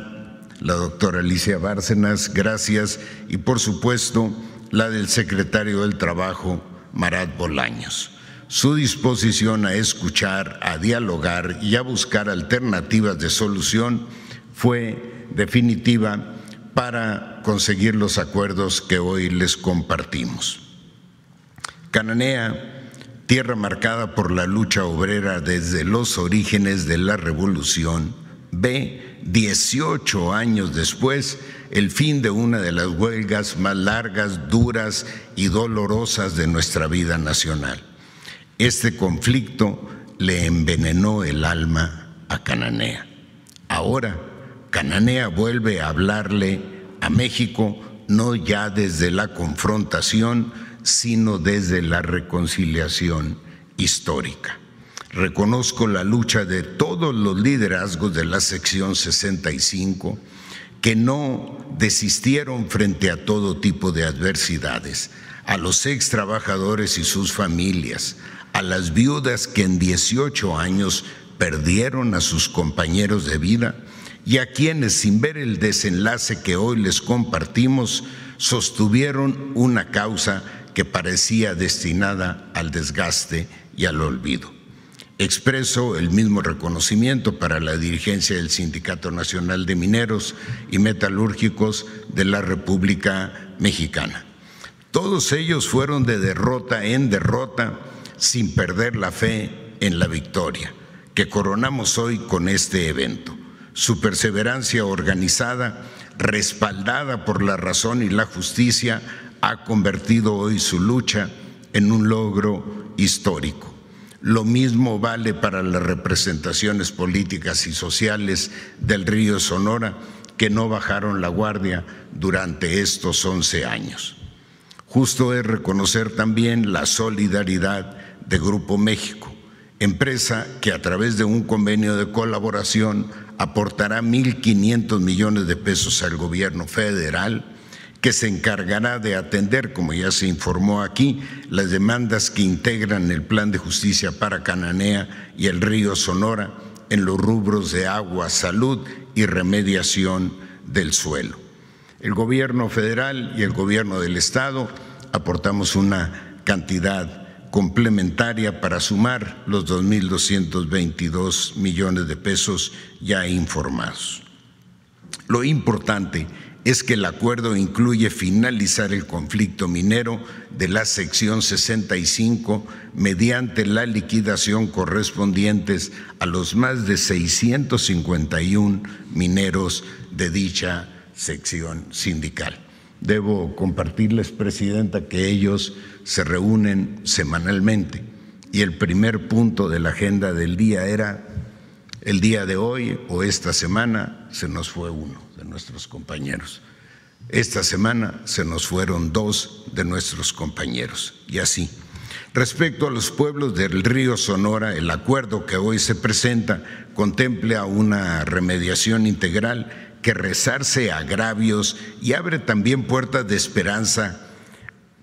la doctora Alicia Bárcenas, gracias, y por supuesto la del secretario del Trabajo, Marat Bolaños. Su disposición a escuchar, a dialogar y a buscar alternativas de solución fue definitiva para conseguir los acuerdos que hoy les compartimos. Cananea, tierra marcada por la lucha obrera desde los orígenes de la revolución, ve 18 años después el fin de una de las huelgas más largas, duras y dolorosas de nuestra vida nacional. Este conflicto le envenenó el alma a Cananea. Ahora, Cananea vuelve a hablarle a México, no ya desde la confrontación, sino desde la reconciliación histórica. Reconozco la lucha de todos los liderazgos de la sección 65 que no desistieron frente a todo tipo de adversidades, a los ex trabajadores y sus familias, a las viudas que en 18 años perdieron a sus compañeros de vida y a quienes, sin ver el desenlace que hoy les compartimos, sostuvieron una causa que parecía destinada al desgaste y al olvido. Expreso el mismo reconocimiento para la dirigencia del Sindicato Nacional de Mineros y Metalúrgicos de la República Mexicana. Todos ellos fueron de derrota en derrota, sin perder la fe en la victoria, que coronamos hoy con este evento. Su perseverancia organizada, respaldada por la razón y la justicia, ha convertido hoy su lucha en un logro histórico. Lo mismo vale para las representaciones políticas y sociales del río Sonora, que no bajaron la guardia durante estos 11 años. Justo es reconocer también la solidaridad de Grupo México, empresa que a través de un convenio de colaboración aportará 1.500 millones de pesos al gobierno federal, que se encargará de atender, como ya se informó aquí, las demandas que integran el Plan de Justicia para Cananea y el Río Sonora en los rubros de agua, salud y remediación del suelo. El gobierno federal y el gobierno del estado aportamos una cantidad complementaria para sumar los 2.222 millones de pesos ya informados. Lo importante es que el acuerdo incluye finalizar el conflicto minero de la sección 65 mediante la liquidación correspondientes a los más de 651 mineros de dicha sección sindical. Debo compartirles, Presidenta, que ellos se reúnen semanalmente y el primer punto de la agenda del día era: el día de hoy o esta semana se nos fue uno de nuestros compañeros. Esta semana se nos fueron 2 de nuestros compañeros y así. Respecto a los pueblos del río Sonora, el acuerdo que hoy se presenta contempla una remediación integral que resarce agravios y abre también puertas de esperanza,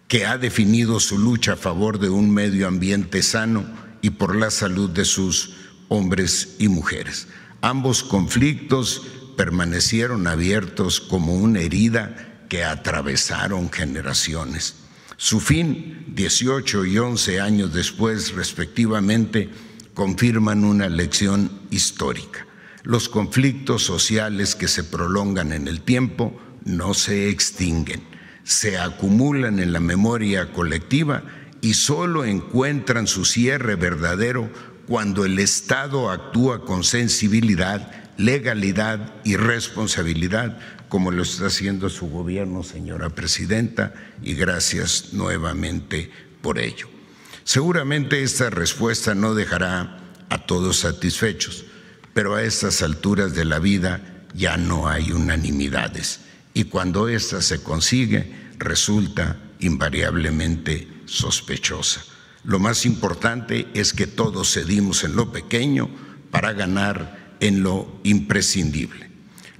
que ha definido su lucha a favor de un medio ambiente sano y por la salud de sus hombres y mujeres. Ambos conflictos permanecieron abiertos como una herida que atravesaron generaciones. Su fin, 18 y 11 años después, respectivamente, confirman una lección histórica. Los conflictos sociales que se prolongan en el tiempo no se extinguen, se acumulan en la memoria colectiva y solo encuentran su cierre verdadero cuando el Estado actúa con sensibilidad, legalidad y responsabilidad, como lo está haciendo su gobierno, señora Presidenta, y gracias nuevamente por ello. Seguramente esta respuesta no dejará a todos satisfechos, pero a estas alturas de la vida ya no hay unanimidades y cuando ésta se consigue resulta invariablemente sospechosa. Lo más importante es que todos cedimos en lo pequeño para ganar en lo imprescindible.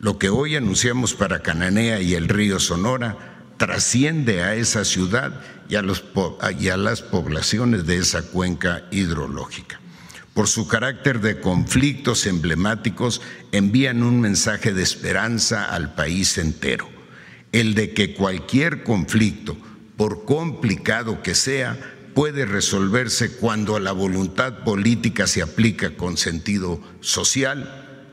Lo que hoy anunciamos para Cananea y el río Sonora trasciende a esa ciudad y a las poblaciones de esa cuenca hidrológica. Por su carácter de conflictos emblemáticos, envían un mensaje de esperanza al país entero, el de que cualquier conflicto, por complicado que sea, puede resolverse cuando la voluntad política se aplica con sentido social,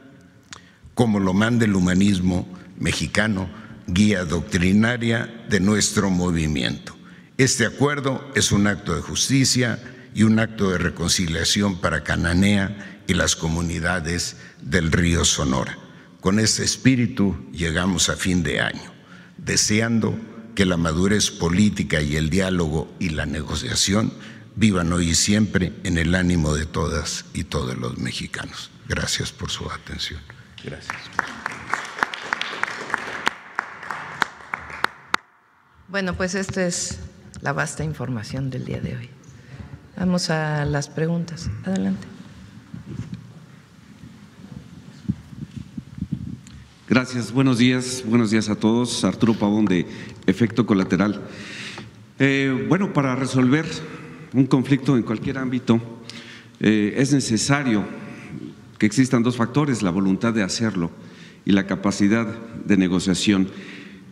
como lo manda el humanismo mexicano, guía doctrinaria de nuestro movimiento. Este acuerdo es un acto de justicia y un acto de reconciliación para Cananea y las comunidades del río Sonora. Con este espíritu llegamos a fin de año, deseando que la madurez política y el diálogo y la negociación vivan hoy y siempre en el ánimo de todas y todos los mexicanos. Gracias por su atención. Gracias. Bueno, pues esta es la vasta información del día de hoy. Vamos a las preguntas. Adelante. Gracias, buenos días a todos. Arturo Pavón de Efecto Colateral. Bueno, para resolver un conflicto en cualquier ámbito es necesario que existan dos factores: la voluntad de hacerlo y la capacidad de negociación.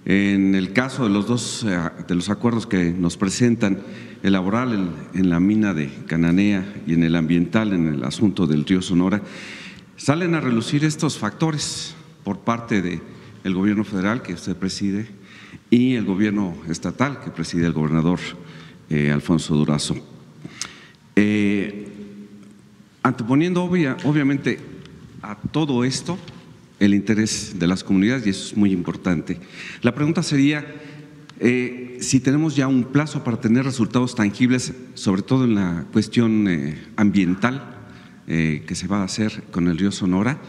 En el caso de los acuerdos que nos presentan, el laboral en la mina de Cananea y en el ambiental, en el asunto del río Sonora, salen a relucir estos factores por parte del gobierno federal que usted preside y el gobierno estatal que preside el gobernador Alfonso Durazo. Anteponiendo obviamente a todo esto el interés de las comunidades, y eso es muy importante. La pregunta sería si tenemos ya un plazo para tener resultados tangibles, sobre todo en la cuestión ambiental que se va a hacer con el río Sonora,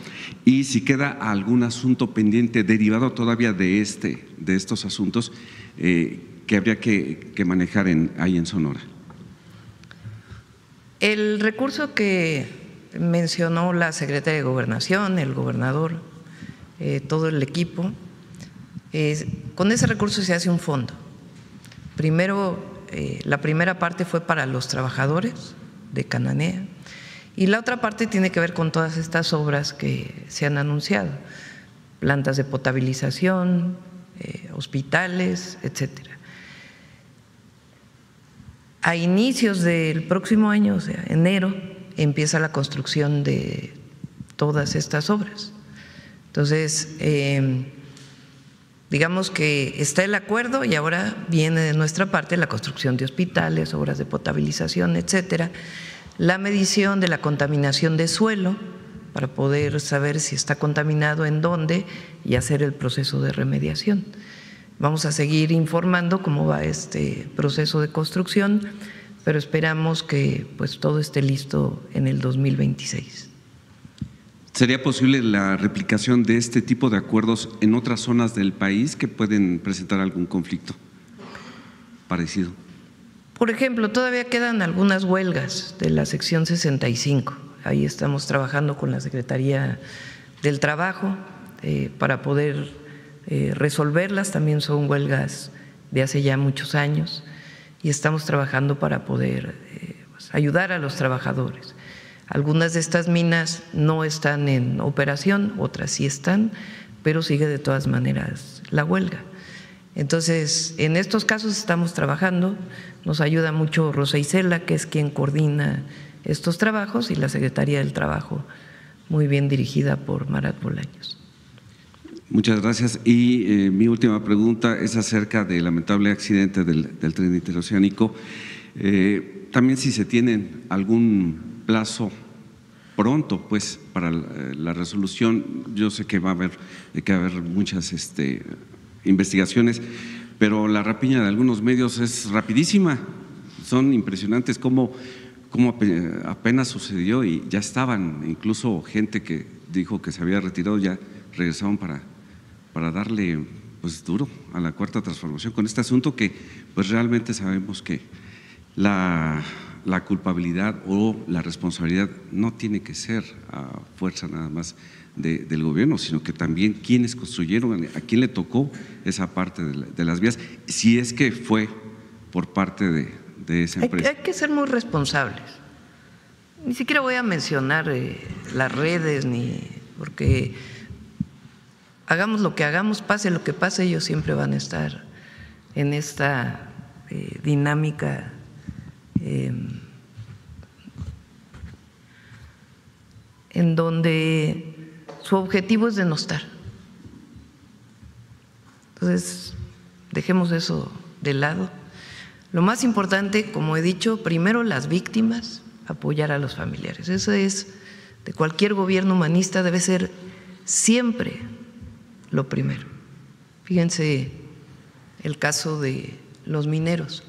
y si queda algún asunto pendiente derivado todavía de estos asuntos que habría que manejar ahí en Sonora. El recurso que mencionó la secretaria de Gobernación, el gobernador, todo el equipo, con ese recurso se hace un fondo. Primero, la primera parte fue para los trabajadores de Cananea y la otra parte tiene que ver con todas estas obras que se han anunciado, plantas de potabilización, hospitales, etcétera. A inicios del próximo año, o sea, enero, empieza la construcción de todas estas obras. Entonces, digamos que está el acuerdo y ahora viene de nuestra parte la construcción de hospitales, obras de potabilización, etcétera, la medición de la contaminación de suelo para poder saber si está contaminado, en dónde y hacer el proceso de remediación. Vamos a seguir informando cómo va este proceso de construcción, pero esperamos que pues todo esté listo en el 2026. ¿Sería posible la replicación de este tipo de acuerdos en otras zonas del país que pueden presentar algún conflicto parecido? Por ejemplo, todavía quedan algunas huelgas de la sección 65. Ahí estamos trabajando con la Secretaría del Trabajo para poder resolverlas. También son huelgas de hace ya muchos años y estamos trabajando para poder ayudar a los trabajadores. Algunas de estas minas no están en operación, otras sí están, pero sigue de todas maneras la huelga. Entonces, en estos casos estamos trabajando, nos ayuda mucho Rosa Isela, que es quien coordina estos trabajos, y la Secretaría del Trabajo, muy bien dirigida por Marat Bolaños. Muchas gracias. Y mi última pregunta es acerca del lamentable accidente del tren interoceánico. También si se tienen algún plazo pronto, pues, para la resolución. Yo sé que va a haber muchas investigaciones, pero la rapiña de algunos medios es rapidísima. Son impresionantes cómo apenas sucedió y ya estaban, incluso gente que dijo que se había retirado ya regresaron para darle pues duro a la cuarta transformación con este asunto que pues realmente sabemos que la culpabilidad o la responsabilidad no tiene que ser a fuerza nada más del gobierno, sino que también quienes construyeron, a quién le tocó esa parte de las vías, si es que fue por parte de esa empresa. Hay que ser muy responsables. Ni siquiera voy a mencionar las redes, porque hagamos lo que hagamos, pase lo que pase, ellos siempre van a estar en esta dinámica en donde su objetivo es denostar. Entonces, dejemos eso de lado. Lo más importante, como he dicho, primero las víctimas, apoyar a los familiares. Eso es, de cualquier gobierno humanista debe ser siempre lo primero. Fíjense el caso de los mineros.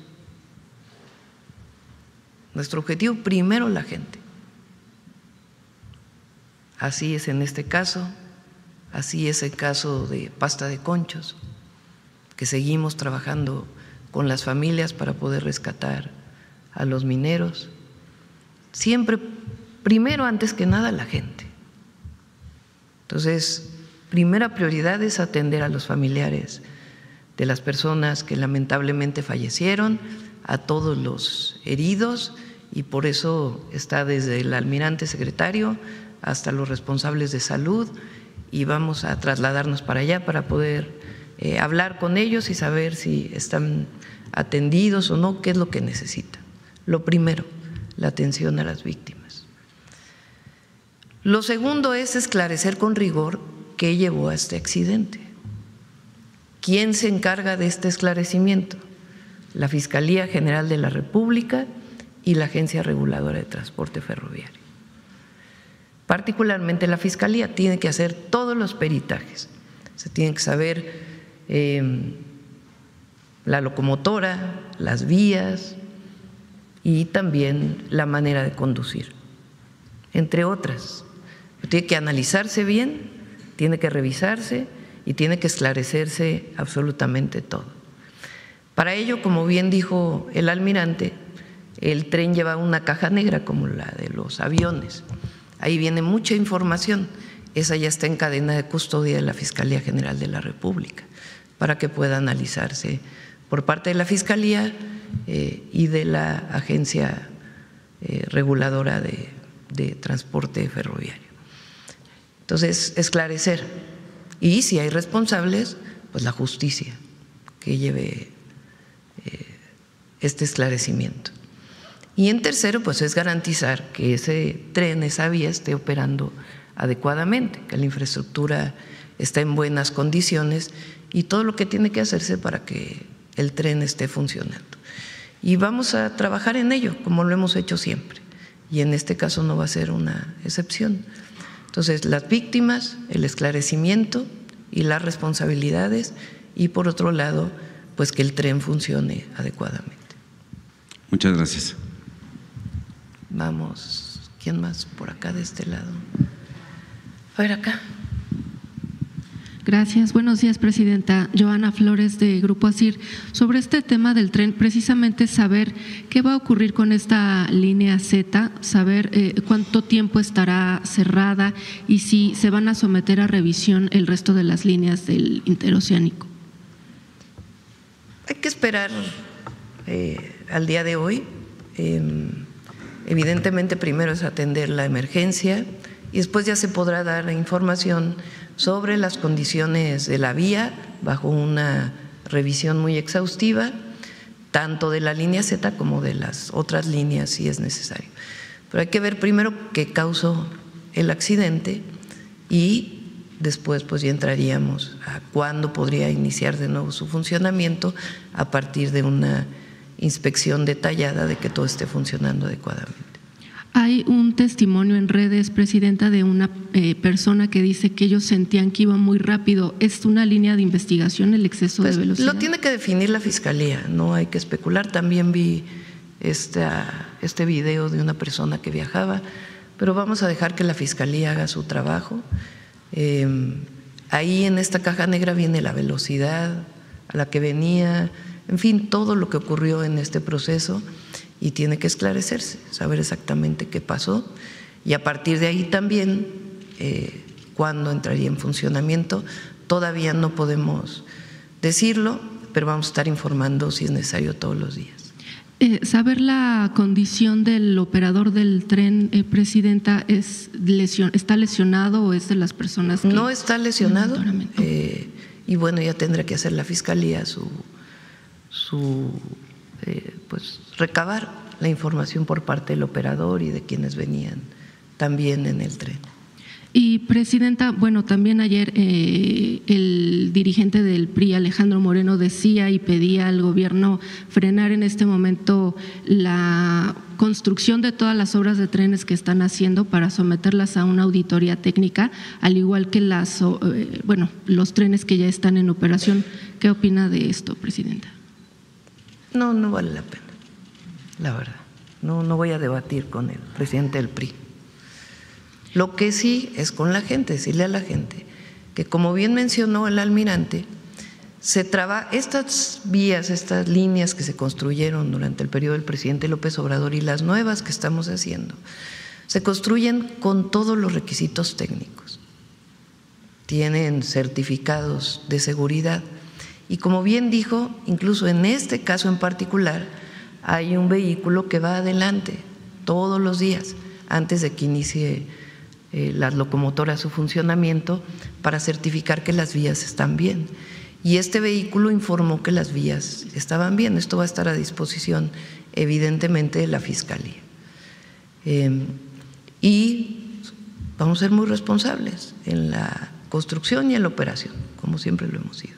Nuestro objetivo primero la gente. Así es en este caso, así es el caso de Pasta de Conchos, que seguimos trabajando con las familias para poder rescatar a los mineros. Siempre, primero, antes que nada, la gente. Entonces, primera prioridad es atender a los familiares de las personas que lamentablemente fallecieron, a todos los heridos, y por eso está desde el almirante secretario hasta los responsables de salud, y vamos a trasladarnos para allá para poder hablar con ellos y saber si están atendidos o no, qué es lo que necesitan. Lo primero, la atención a las víctimas. Lo segundo es esclarecer con rigor qué llevó a este accidente. ¿Quién se encarga de este esclarecimiento? La Fiscalía General de la República y la Agencia Reguladora de Transporte Ferroviario. Particularmente la Fiscalía tiene que hacer todos los peritajes. Se tiene que saber la locomotora, las vías y también la manera de conducir, entre otras. Tiene que analizarse bien, tiene que revisarse y tiene que esclarecerse absolutamente todo. Para ello, como bien dijo el almirante, El tren lleva una caja negra como la de los aviones. Ahí viene mucha información. Esa ya está en cadena de custodia de la Fiscalía General de la República para que pueda analizarse por parte de la Fiscalía y de la Agencia Reguladora de Transporte Ferroviario. Entonces, esclarecer. Y si hay responsables, pues la justicia que lleve este esclarecimiento. Y en tercero, pues es garantizar que ese tren, esa vía esté operando adecuadamente, que la infraestructura está en buenas condiciones y todo lo que tiene que hacerse para que el tren esté funcionando. Y vamos a trabajar en ello, como lo hemos hecho siempre. Y en este caso no va a ser una excepción. Entonces, las víctimas, el esclarecimiento y las responsabilidades, y por otro lado, pues que el tren funcione adecuadamente. Muchas gracias. Vamos, ¿quién más por acá de este lado? A ver acá. Gracias. Buenos días, Presidenta. Joana Flores, de Grupo ASIR. Sobre este tema del tren, precisamente saber qué va a ocurrir con esta línea Z, saber cuánto tiempo estará cerrada y si se van a someter a revisión el resto de las líneas del interoceánico. Hay que esperar al día de hoy. Evidentemente, primero es atender la emergencia y después ya se podrá dar información sobre las condiciones de la vía bajo una revisión muy exhaustiva, tanto de la línea Z como de las otras líneas si es necesario. Pero hay que ver primero qué causó el accidente y después pues ya entraríamos a cuándo podría iniciar de nuevo su funcionamiento a partir de una inspección detallada de que todo esté funcionando adecuadamente. Hay un testimonio en redes, Presidenta, de una persona que dice que ellos sentían que iba muy rápido. ¿Es una línea de investigación el exceso de velocidad? Lo tiene que definir la Fiscalía, no hay que especular. También vi este video de una persona que viajaba, pero vamos a dejar que la Fiscalía haga su trabajo. Ahí en esta caja negra viene la velocidad a la que venía, en fin, todo lo que ocurrió en este proceso. Y tiene que esclarecerse, saber exactamente qué pasó y a partir de ahí también cuándo entraría en funcionamiento. Todavía no podemos decirlo, pero vamos a estar informando si es necesario todos los días. Saber la condición del operador del tren, Presidenta, ¿está lesionado o es de las personas que… No está lesionado y bueno, ya tendrá que hacer la Fiscalía pues recabar la información por parte del operador y de quienes venían también en el tren. Y Presidenta, bueno, también ayer el dirigente del PRI, Alejandro Moreno, decía y pedía al gobierno frenar en este momento la construcción de todas las obras de trenes que están haciendo para someterlas a una auditoría técnica, al igual que los trenes que ya están en operación. ¿Qué opina de esto, Presidenta? No vale la pena, la verdad. No voy a debatir con el presidente del PRI. Lo que sí es con la gente, decirle a la gente que, como bien mencionó el almirante, estas vías, estas líneas que se construyeron durante el periodo del presidente López Obrador y las nuevas que estamos haciendo, se construyen con todos los requisitos técnicos. Tienen certificados de seguridad. Y como bien dijo, incluso en este caso en particular, hay un vehículo que va adelante todos los días antes de que inicie las locomotoras su funcionamiento para certificar que las vías están bien. Y este vehículo informó que las vías estaban bien. Esto va a estar a disposición, evidentemente, de la Fiscalía. Y vamos a ser muy responsables en la construcción y en la operación, como siempre lo hemos sido.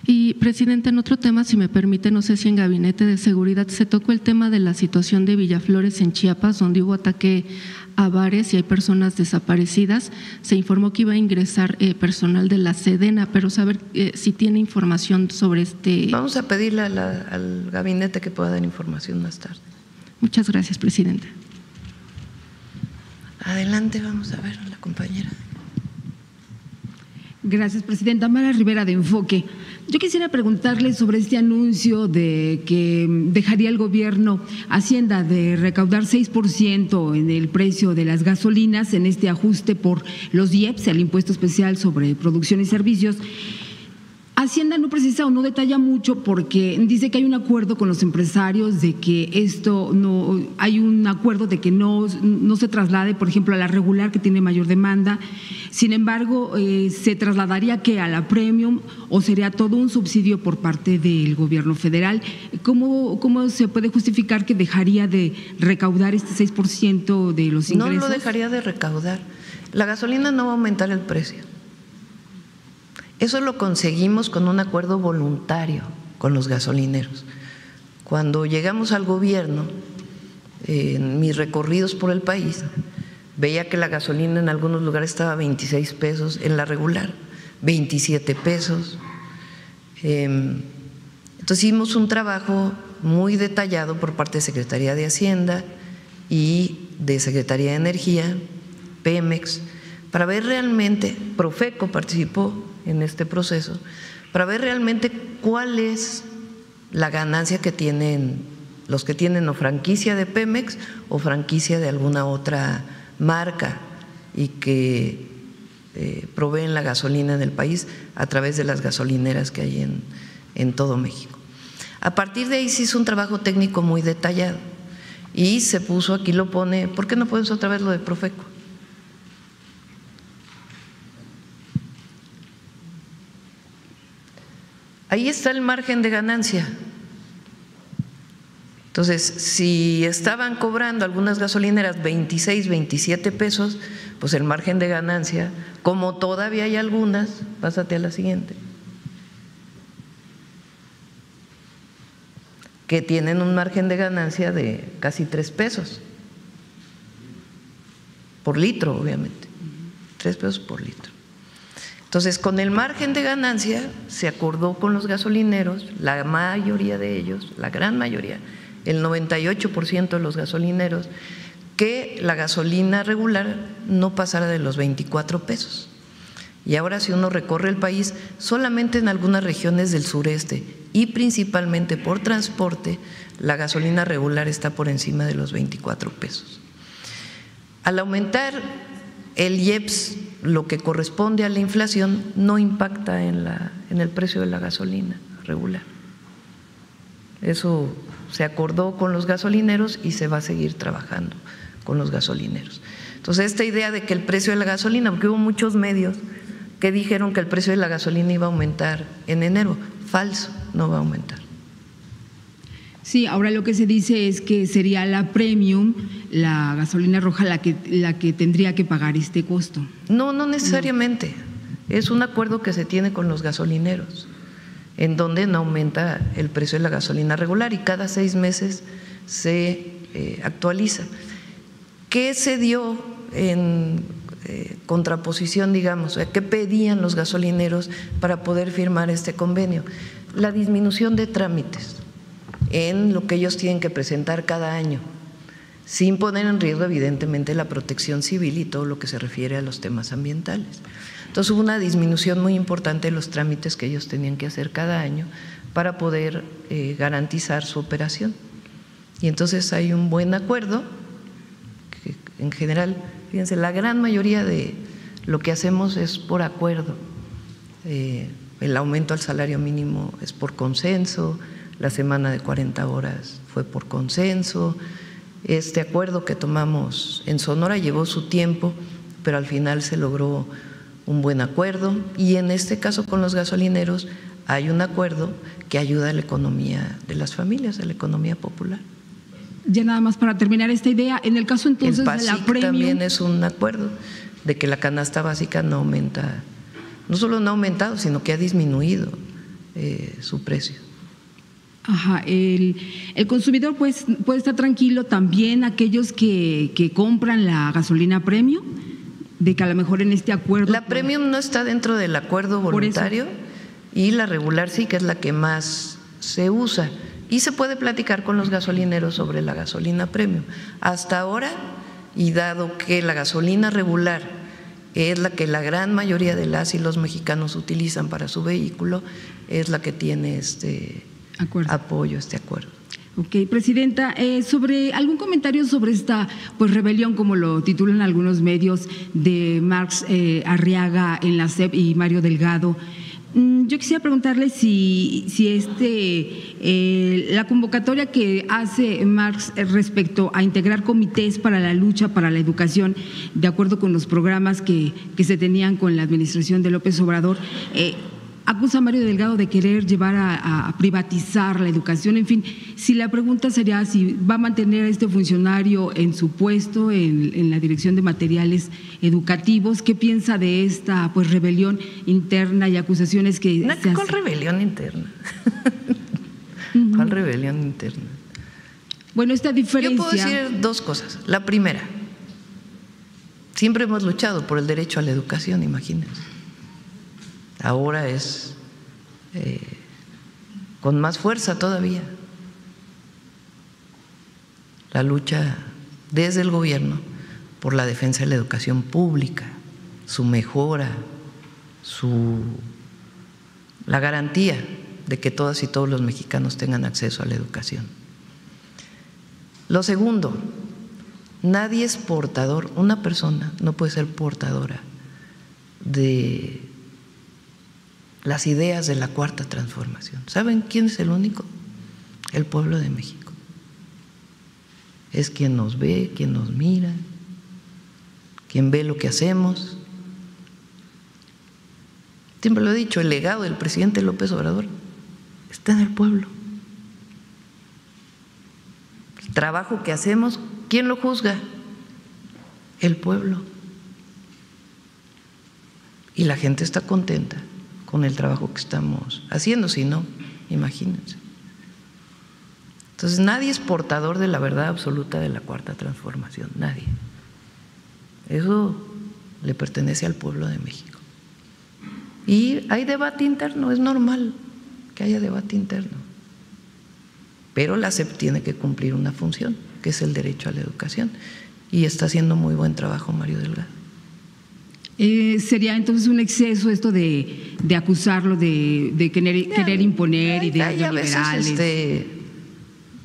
Y, Presidenta, en otro tema, si me permite, no sé si en Gabinete de Seguridad se tocó el tema de la situación de Villaflores en Chiapas, donde hubo ataque a bares y hay personas desaparecidas. Se informó que iba a ingresar personal de la Sedena, pero saber si tiene información sobre este… Vamos a pedirle al Gabinete que pueda dar información más tarde. Muchas gracias, Presidenta. Adelante, vamos a ver a la compañera. Gracias, Presidenta. Mara Rivera, de Enfoque. Yo quisiera preguntarle sobre este anuncio de que dejaría el gobierno Hacienda de recaudar 6% en el precio de las gasolinas en este ajuste por los IEPS, el impuesto especial sobre producción y servicios. Hacienda no precisa o no detalla mucho porque dice que hay un acuerdo con los empresarios de que esto no, hay un acuerdo de que no se traslade, por ejemplo, a la regular que tiene mayor demanda. Sin embargo, se trasladaría que a la premium o sería todo un subsidio por parte del gobierno federal. ¿Cómo se puede justificar que dejaría de recaudar este 6% de los ingresos? No lo dejaría de recaudar. La gasolina no va a aumentar el precio. Eso lo conseguimos con un acuerdo voluntario con los gasolineros. Cuando llegamos al gobierno, en mis recorridos por el país, veía que la gasolina en algunos lugares estaba a 26 pesos, en la regular, 27 pesos. Entonces hicimos un trabajo muy detallado por parte de Secretaría de Hacienda y de Secretaría de Energía, Pemex, para ver realmente, Profeco participó en este proceso, para ver realmente cuál es la ganancia que tienen los que tienen o franquicia de Pemex o franquicia de alguna otra marca y que proveen la gasolina en el país a través de las gasolineras que hay en todo México. A partir de ahí se hizo un trabajo técnico muy detallado y se puso, aquí lo pone, ¿por qué no pones otra vez lo de Profeco? Ahí está el margen de ganancia. Entonces, si estaban cobrando algunas gasolineras 26, 27 pesos, pues el margen de ganancia, como todavía hay algunas, pásate a la siguiente, que tienen un margen de ganancia de casi 3 pesos por litro, obviamente, 3 pesos por litro. Entonces, con el margen de ganancia se acordó con los gasolineros, la mayoría de ellos, la gran mayoría, el 98% de los gasolineros, que la gasolina regular no pasara de los 24 pesos. Y ahora si uno recorre el país, solamente en algunas regiones del sureste y principalmente por transporte, la gasolina regular está por encima de los 24 pesos. Al aumentar el IEPS, lo que corresponde a la inflación, no impacta en el precio de la gasolina regular. Eso se acordó con los gasolineros y se va a seguir trabajando con los gasolineros. Entonces, esta idea de que el precio de la gasolina, porque hubo muchos medios que dijeron que el precio de la gasolina iba a aumentar en enero, falso, no va a aumentar. Sí, ahora lo que se dice es que sería la premium, la gasolina roja, la que tendría que pagar este costo. No necesariamente. Es un acuerdo que se tiene con los gasolineros, en donde no aumenta el precio de la gasolina regular y cada 6 meses se actualiza. ¿Qué se dio en contraposición, digamos? ¿Qué pedían los gasolineros para poder firmar este convenio? La disminución de trámites en lo que ellos tienen que presentar cada año, sin poner en riesgo evidentemente la protección civil y todo lo que se refiere a los temas ambientales. Entonces hubo una disminución muy importante de los trámites que ellos tenían que hacer cada año para poder garantizar su operación. Y entonces hay un buen acuerdo, que en general, fíjense, la gran mayoría de lo que hacemos es por acuerdo. El aumento al salario mínimo es por consenso, la semana de 40 horas fue por consenso. Este acuerdo que tomamos en Sonora llevó su tiempo, pero al final se logró un buen acuerdo y en este caso con los gasolineros hay un acuerdo que ayuda a la economía de las familias, a la economía popular. Ya nada más para terminar esta idea, en el caso entonces el de la premium también es un acuerdo de que la canasta básica no aumenta, no solo no ha aumentado, sino que ha disminuido su precio. Ajá, el consumidor pues, puede estar tranquilo, también aquellos que compran la gasolina premium, de que a lo mejor en este acuerdo… La premium no está dentro del acuerdo voluntario y la regular sí, que es la que más se usa. Y se puede platicar con los gasolineros sobre la gasolina premium. Hasta ahora, y dado que la gasolina regular es la que la gran mayoría de las y los mexicanos utilizan para su vehículo, es la que tiene apoyo, este acuerdo. Ok, Presidenta, sobre algún comentario sobre esta rebelión, como lo titulan algunos medios, de Marx Arriaga en la SEP y Mario Delgado. Yo quisiera preguntarle si la convocatoria que hace Marx respecto a integrar comités para la lucha para la educación, de acuerdo con los programas que se tenían con la administración de López Obrador, acusa a Mario Delgado de querer llevar a privatizar la educación. En fin, si la pregunta sería si va a mantener a este funcionario en su puesto en la dirección de materiales educativos. ¿Qué piensa de esta rebelión interna y acusaciones que se hacen? ¿Cuál rebelión interna? ¿Cuál rebelión interna? Bueno, esta diferencia… Yo puedo decir dos cosas. La primera, siempre hemos luchado por el derecho a la educación, imagínense. Ahora es con más fuerza todavía la lucha desde el gobierno por la defensa de la educación pública, su mejora, la garantía de que todas y todos los mexicanos tengan acceso a la educación. Lo segundo, nadie es portador, una persona no puede ser portadora de las ideas de la Cuarta Transformación. ¿Saben quién es el único? El pueblo de México. Es quien nos ve, quien nos mira, quien ve lo que hacemos. Siempre lo he dicho, el legado del presidente López Obrador está en el pueblo. El trabajo que hacemos, ¿quién lo juzga? El pueblo. Y la gente está contenta con el trabajo que estamos haciendo, si no, imagínense. Entonces nadie es portador de la verdad absoluta de la Cuarta Transformación, nadie. Eso le pertenece al pueblo de México. Y hay debate interno, es normal que haya debate interno, pero la SEP tiene que cumplir una función, que es el derecho a la educación, y está haciendo muy buen trabajo Mario Delgado. ¿Sería entonces un exceso esto de acusarlo de querer imponer ideas neoliberales?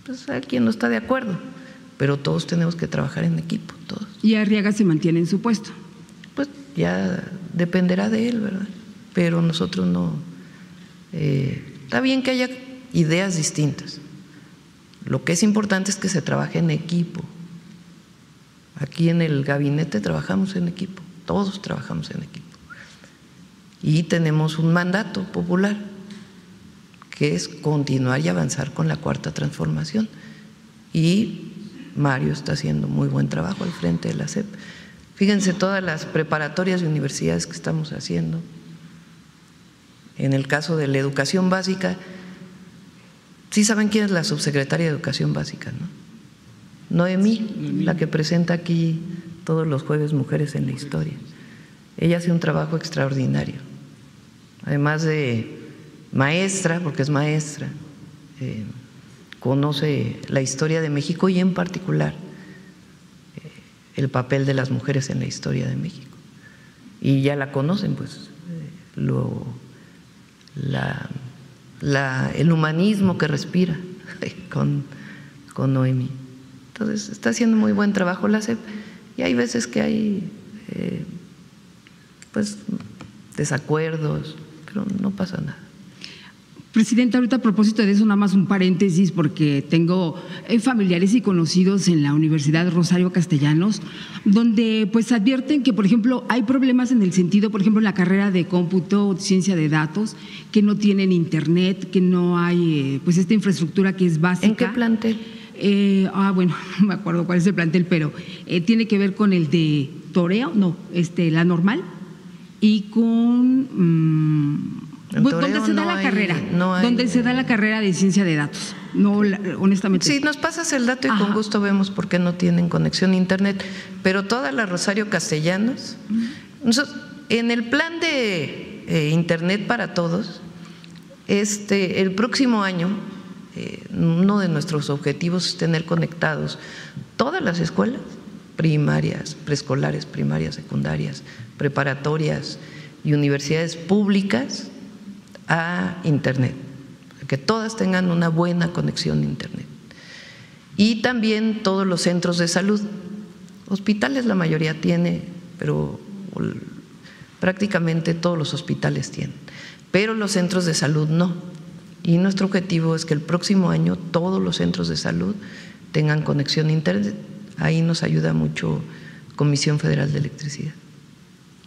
Pues hay quien no está de acuerdo, pero todos tenemos que trabajar en equipo, todos. ¿Y Arriaga se mantiene en su puesto? Pues ya dependerá de él, ¿verdad? Pero nosotros no… está bien que haya ideas distintas. Lo que es importante es que se trabaje en equipo. Aquí en el gabinete trabajamos en equipo. Todos trabajamos en equipo y tenemos un mandato popular que es continuar y avanzar con la Cuarta Transformación, y Mario está haciendo muy buen trabajo al frente de la SEP. Fíjense todas las preparatorias de universidades que estamos haciendo. En el caso de la educación básica, sí saben quién es la subsecretaria de Educación Básica, ¿no? Noemí, la que presenta aquí todos los jueves Mujeres en la Historia. Ella hace un trabajo extraordinario, además de maestra, porque es maestra, conoce la historia de México y en particular el papel de las mujeres en la historia de México. Y ya la conocen, pues, el humanismo que respira con Noemí. Entonces está haciendo muy buen trabajo la SEP. Y hay veces que hay pues desacuerdos, pero no pasa nada. Presidenta, ahorita a propósito de eso, nada más un paréntesis, porque tengo familiares y conocidos en la Universidad Rosario Castellanos, donde pues advierten que, por ejemplo, hay problemas en el sentido, por ejemplo, en la carrera de cómputo, ciencia de datos, que no tienen internet, que no hay pues esta infraestructura que es básica. ¿En qué plantel? Bueno, no me acuerdo cuál es el plantel, pero tiene que ver con el de Toreo, no, la normal, y con donde se da la carrera, donde se da la carrera de ciencia de datos. No, honestamente. Sí, nos pasas el dato y con gusto vemos por qué no tienen conexión a internet, pero toda la Rosario Castellanos, en el plan de internet para todos, el próximo año uno de nuestros objetivos es tener conectados todas las escuelas primarias, preescolares, primarias, secundarias, preparatorias y universidades públicas a Internet, que todas tengan una buena conexión a Internet. Y también todos los centros de salud. Hospitales la mayoría tiene, pero prácticamente todos los hospitales tienen, pero los centros de salud no. Y nuestro objetivo es que el próximo año todos los centros de salud tengan conexión a Internet. Ahí nos ayuda mucho Comisión Federal de Electricidad.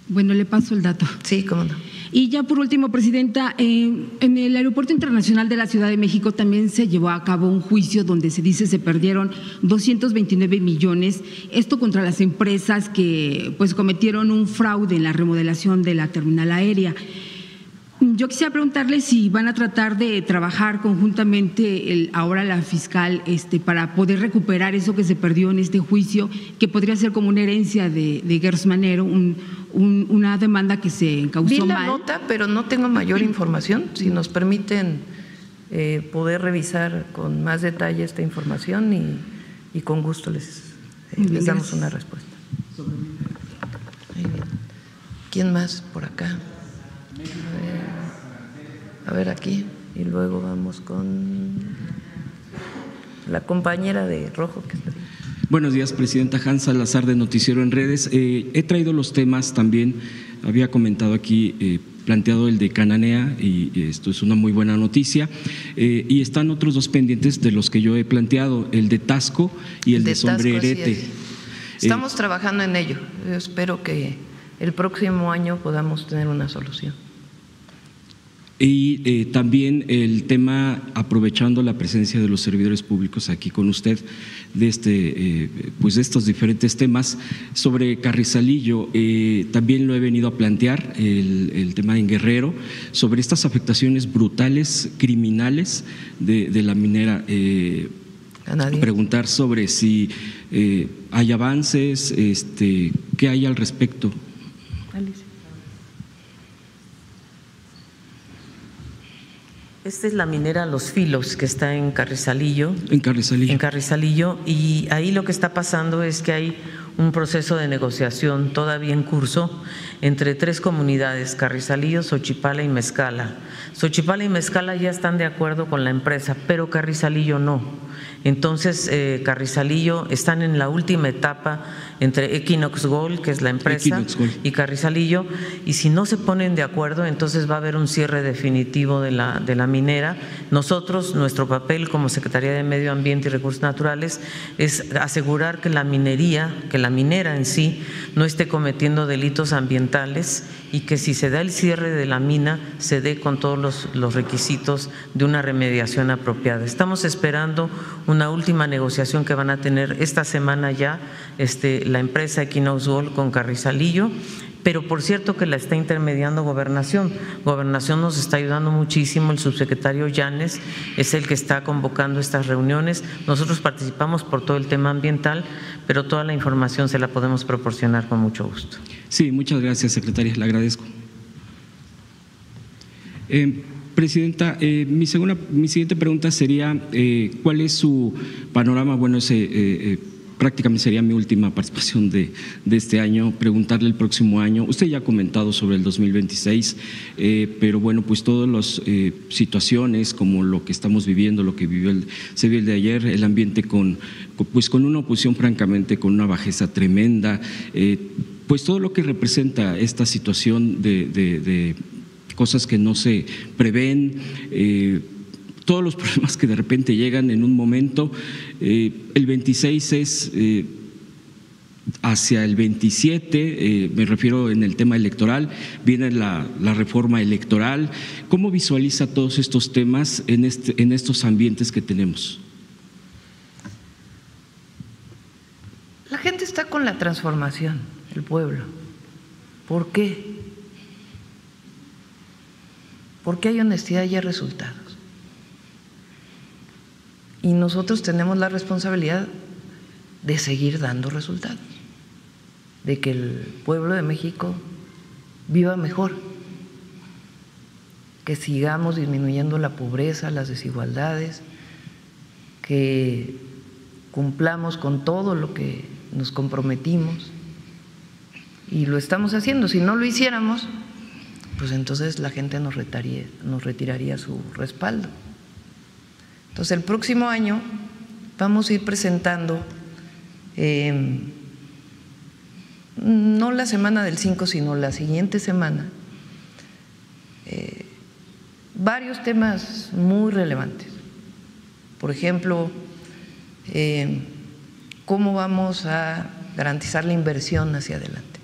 Bueno, le paso el dato. Sí, cómo no. Y ya por último, Presidenta, en el Aeropuerto Internacional de la Ciudad de México también se llevó a cabo un juicio donde se dice se perdieron 229 millones, esto contra las empresas que pues cometieron un fraude en la remodelación de la terminal aérea. Yo quisiera preguntarle si van a tratar de trabajar conjuntamente ahora la fiscal para poder recuperar eso que se perdió en este juicio, que podría ser como una herencia de Gers Manero, una demanda que se encauzó mal. Vi la nota, pero no tengo mayor información. Si nos permiten poder revisar con más detalle esta información y con gusto les damos una respuesta. ¿Quién más por acá? A ver aquí, y luego vamos con la compañera de rojo que está ahí. Buenos días, Presidenta. Hans Salazar, de Noticiero en Redes. He traído los temas también, había comentado aquí, planteado el de Cananea, y esto es una muy buena noticia, y están otros dos pendientes de los que yo he planteado, el de Tasco y el de Sombrerete. Estamos trabajando en ello. Yo espero que el próximo año podamos tener una solución. Y también el tema, aprovechando la presencia de los servidores públicos aquí con usted, de pues de estos diferentes temas, sobre Carrizalillo, también lo he venido a plantear, el tema en Guerrero, sobre estas afectaciones brutales, criminales de la minera. Preguntar sobre si hay avances, ¿qué hay al respecto? Alicia. Esta es la minera Los Filos, que está en Carrizalillo. En Carrizalillo. En Carrizalillo, y ahí lo que está pasando es que hay un proceso de negociación todavía en curso entre tres comunidades, Carrizalillo, Xochipala y Mezcala. Xochipala y Mezcala ya están de acuerdo con la empresa, pero Carrizalillo no. Entonces, Carrizalillo están en la última etapa entre Equinox Gold, que es la empresa, y Carrizalillo, y si no se ponen de acuerdo, entonces va a haber un cierre definitivo de la minera. Nosotros, nuestro papel como Secretaría de Medio Ambiente y Recursos Naturales es asegurar que la minera en sí no esté cometiendo delitos ambientales, y que si se da el cierre de la mina se dé con todos los requisitos de una remediación apropiada. Estamos esperando una última negociación que van a tener esta semana ya la empresa Equinox Gold con Carrizalillo, pero por cierto que la está intermediando Gobernación. Gobernación nos está ayudando muchísimo, el subsecretario Llanes es el que está convocando estas reuniones. Nosotros participamos por todo el tema ambiental, pero toda la información se la podemos proporcionar con mucho gusto. Sí, muchas gracias, secretaria, le agradezco. Presidenta, mi siguiente pregunta sería, ¿cuál es su panorama? Bueno, prácticamente sería mi última participación de este año, preguntarle el próximo año. Usted ya ha comentado sobre el 2026, pero bueno, pues todas las situaciones como lo que estamos viviendo, lo que se vivió el de ayer, el ambiente con una oposición francamente con una bajeza tremenda, pues todo lo que representa esta situación de cosas que no se prevén, todos los problemas que de repente llegan en un momento. El 26 es hacia el 27, me refiero en el tema electoral, viene la reforma electoral. ¿Cómo visualiza todos estos temas en estos ambientes que tenemos? La gente está con la transformación, el pueblo. ¿Por qué? Porque hay honestidad y hay resultados. Y nosotros tenemos la responsabilidad de seguir dando resultados, de que el pueblo de México viva mejor, que sigamos disminuyendo la pobreza, las desigualdades, que cumplamos con todo lo que nos comprometimos y lo estamos haciendo. Si no lo hiciéramos, pues entonces la gente nos retiraría su respaldo. Entonces el próximo año vamos a ir presentando, no la semana del 5, sino la siguiente semana, varios temas muy relevantes. Por ejemplo, cómo vamos a garantizar la inversión hacia adelante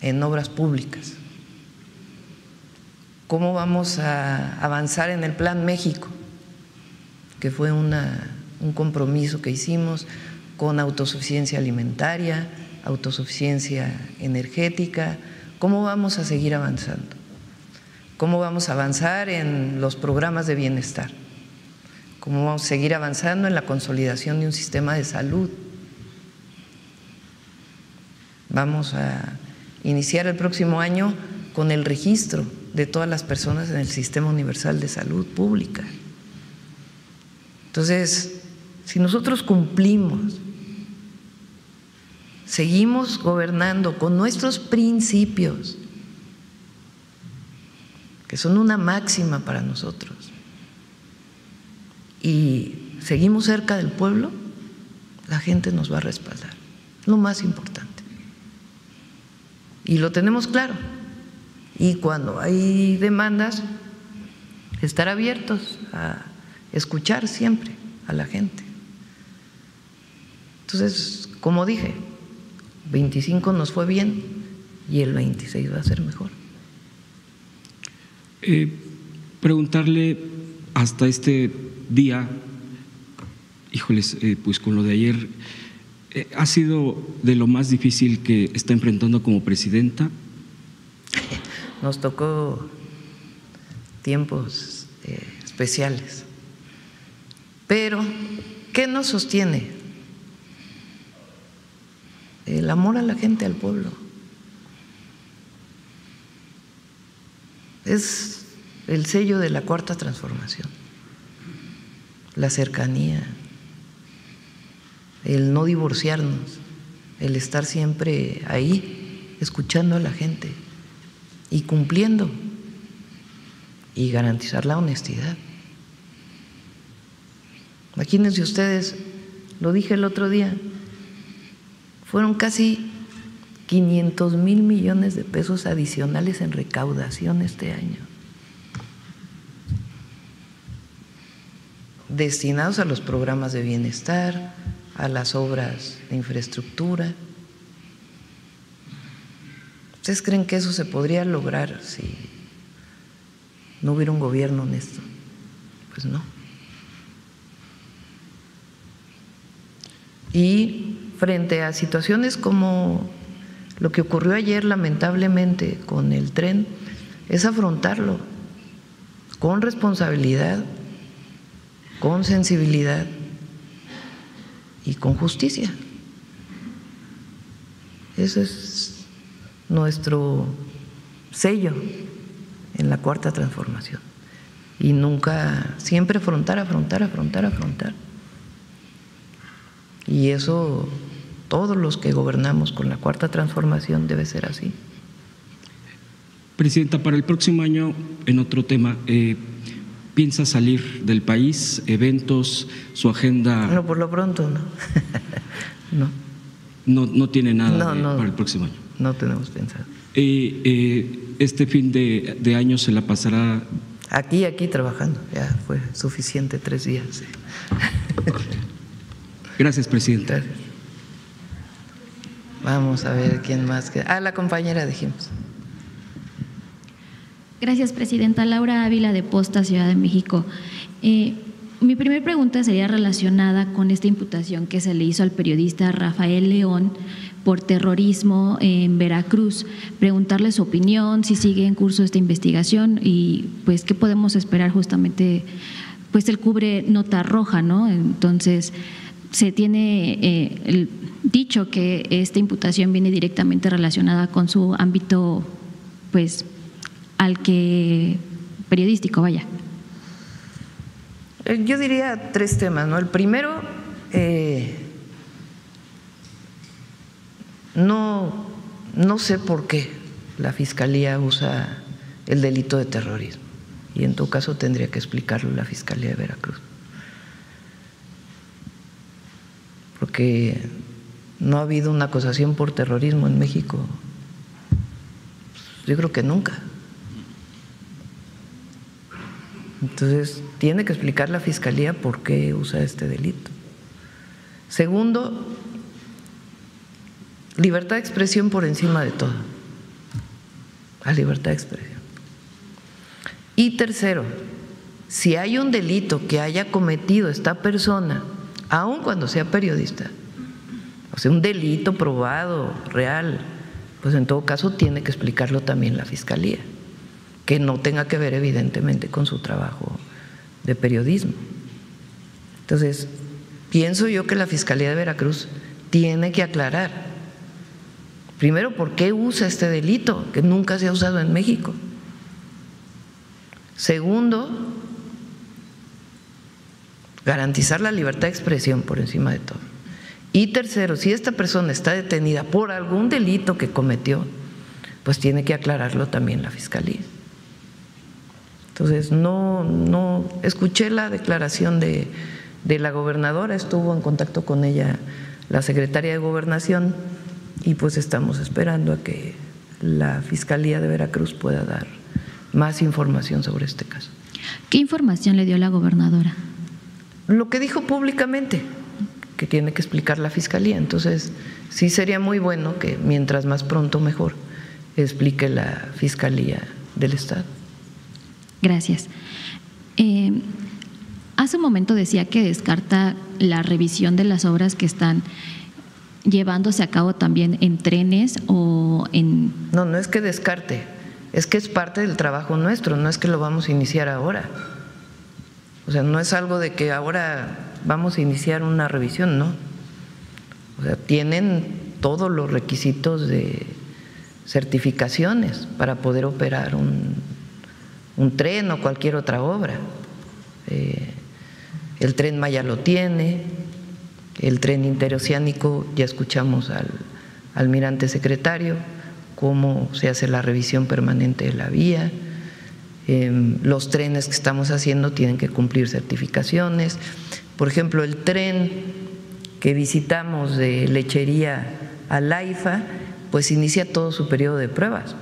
en obras públicas, cómo vamos a avanzar en el Plan México, que fue un compromiso que hicimos con autosuficiencia alimentaria, autosuficiencia energética, cómo vamos a seguir avanzando, cómo vamos a avanzar en los programas de bienestar, cómo vamos a seguir avanzando en la consolidación de un sistema de salud. Vamos a iniciar el próximo año con el registro de todas las personas en el Sistema Universal de Salud Pública. Entonces, si nosotros cumplimos, seguimos gobernando con nuestros principios, que son una máxima para nosotros, y seguimos cerca del pueblo, la gente nos va a respaldar, lo más importante. Y lo tenemos claro. Y cuando hay demandas, estar abiertos a escuchar siempre a la gente. Entonces, como dije, 25 nos fue bien y el 26 va a ser mejor. Preguntarle hasta este día, híjoles, pues con lo de ayer, ¿ha sido de lo más difícil que está enfrentando como presidenta? Nos tocó tiempos especiales, pero ¿qué nos sostiene? El amor a la gente, al pueblo. Es el sello de la Cuarta Transformación, la cercanía, el no divorciarnos, el estar siempre ahí, escuchando a la gente y cumpliendo, y garantizar la honestidad. Imagínense ustedes, lo dije el otro día, fueron casi 500,000 millones de pesos adicionales en recaudación este año, destinados a los programas de bienestar, a las obras de infraestructura. ¿Ustedes creen que eso se podría lograr si no hubiera un gobierno honesto? Pues no. Y frente a situaciones como lo que ocurrió ayer lamentablemente con el tren, es afrontarlo con responsabilidad, con sensibilidad y con justicia. Ese es nuestro sello en la Cuarta Transformación. Y nunca, siempre afrontar. Y eso, todos los que gobernamos con la Cuarta Transformación debe ser así. Presidenta, para el próximo año, en otro tema, ¿piensa salir del país, eventos, su agenda? No, por lo pronto no. No tiene nada para el próximo año. No tenemos pensado. Este fin de año se la pasará aquí trabajando. Ya fue suficiente 3 días. Gracias, presidenta. Gracias. Vamos a ver quién más queda. La compañera dijimos. Gracias, presidenta. Laura Ávila, de Posta, Ciudad de México. Mi primera pregunta sería relacionada con esta imputación que se le hizo al periodista Rafael León por terrorismo en Veracruz. Preguntarle su opinión, si sigue en curso esta investigación y pues qué podemos esperar justamente, pues él cubre nota roja, ¿no? Entonces se tiene el dicho que esta imputación viene directamente relacionada con su ámbito, pues al que periodístico, vaya. Yo diría 3 temas, ¿no? El primero, no no sé por qué la Fiscalía usa el delito de terrorismo, y en todo caso tendría que explicarlo la Fiscalía de Veracruz, porque no ha habido una acusación por terrorismo en México, yo creo que nunca. Entonces tiene que explicar la Fiscalía por qué usa este delito. Segundo, libertad de expresión por encima de todo, la libertad de expresión. Y tercero, si hay un delito que haya cometido esta persona, aun cuando sea periodista, o sea, un delito probado, real, pues en todo caso tiene que explicarlo también la Fiscalía, que no tenga que ver evidentemente con su trabajo de periodismo. Entonces, pienso yo que la Fiscalía de Veracruz tiene que aclarar, primero, por qué usa este delito que nunca se ha usado en México. Segundo, garantizar la libertad de expresión por encima de todo. Y tercero, si esta persona está detenida por algún delito que cometió, pues tiene que aclararlo también la Fiscalía. Entonces, no escuché la declaración de la gobernadora, estuvo en contacto con ella la secretaria de Gobernación, y pues estamos esperando a que la Fiscalía de Veracruz pueda dar más información sobre este caso. ¿Qué información le dio la gobernadora? Lo que dijo públicamente, que tiene que explicar la Fiscalía. Entonces, sí sería muy bueno que mientras más pronto mejor explique la Fiscalía del Estado. Gracias. Hace un momento decía que descarta la revisión de las obras que están llevándose a cabo también en trenes o en… No es que descarte, es que es parte del trabajo nuestro, no es que lo vamos a iniciar ahora. O sea, no es algo de que ahora vamos a iniciar una revisión, no. O sea, tienen todos los requisitos de certificaciones para poder operar un tren o cualquier otra obra. El Tren Maya lo tiene, el tren interoceánico, ya escuchamos al almirante secretario, cómo se hace la revisión permanente de la vía. Los trenes que estamos haciendo tienen que cumplir certificaciones. Por ejemplo, el tren que visitamos de Lechería a Laifa, pues inicia todo su periodo de pruebas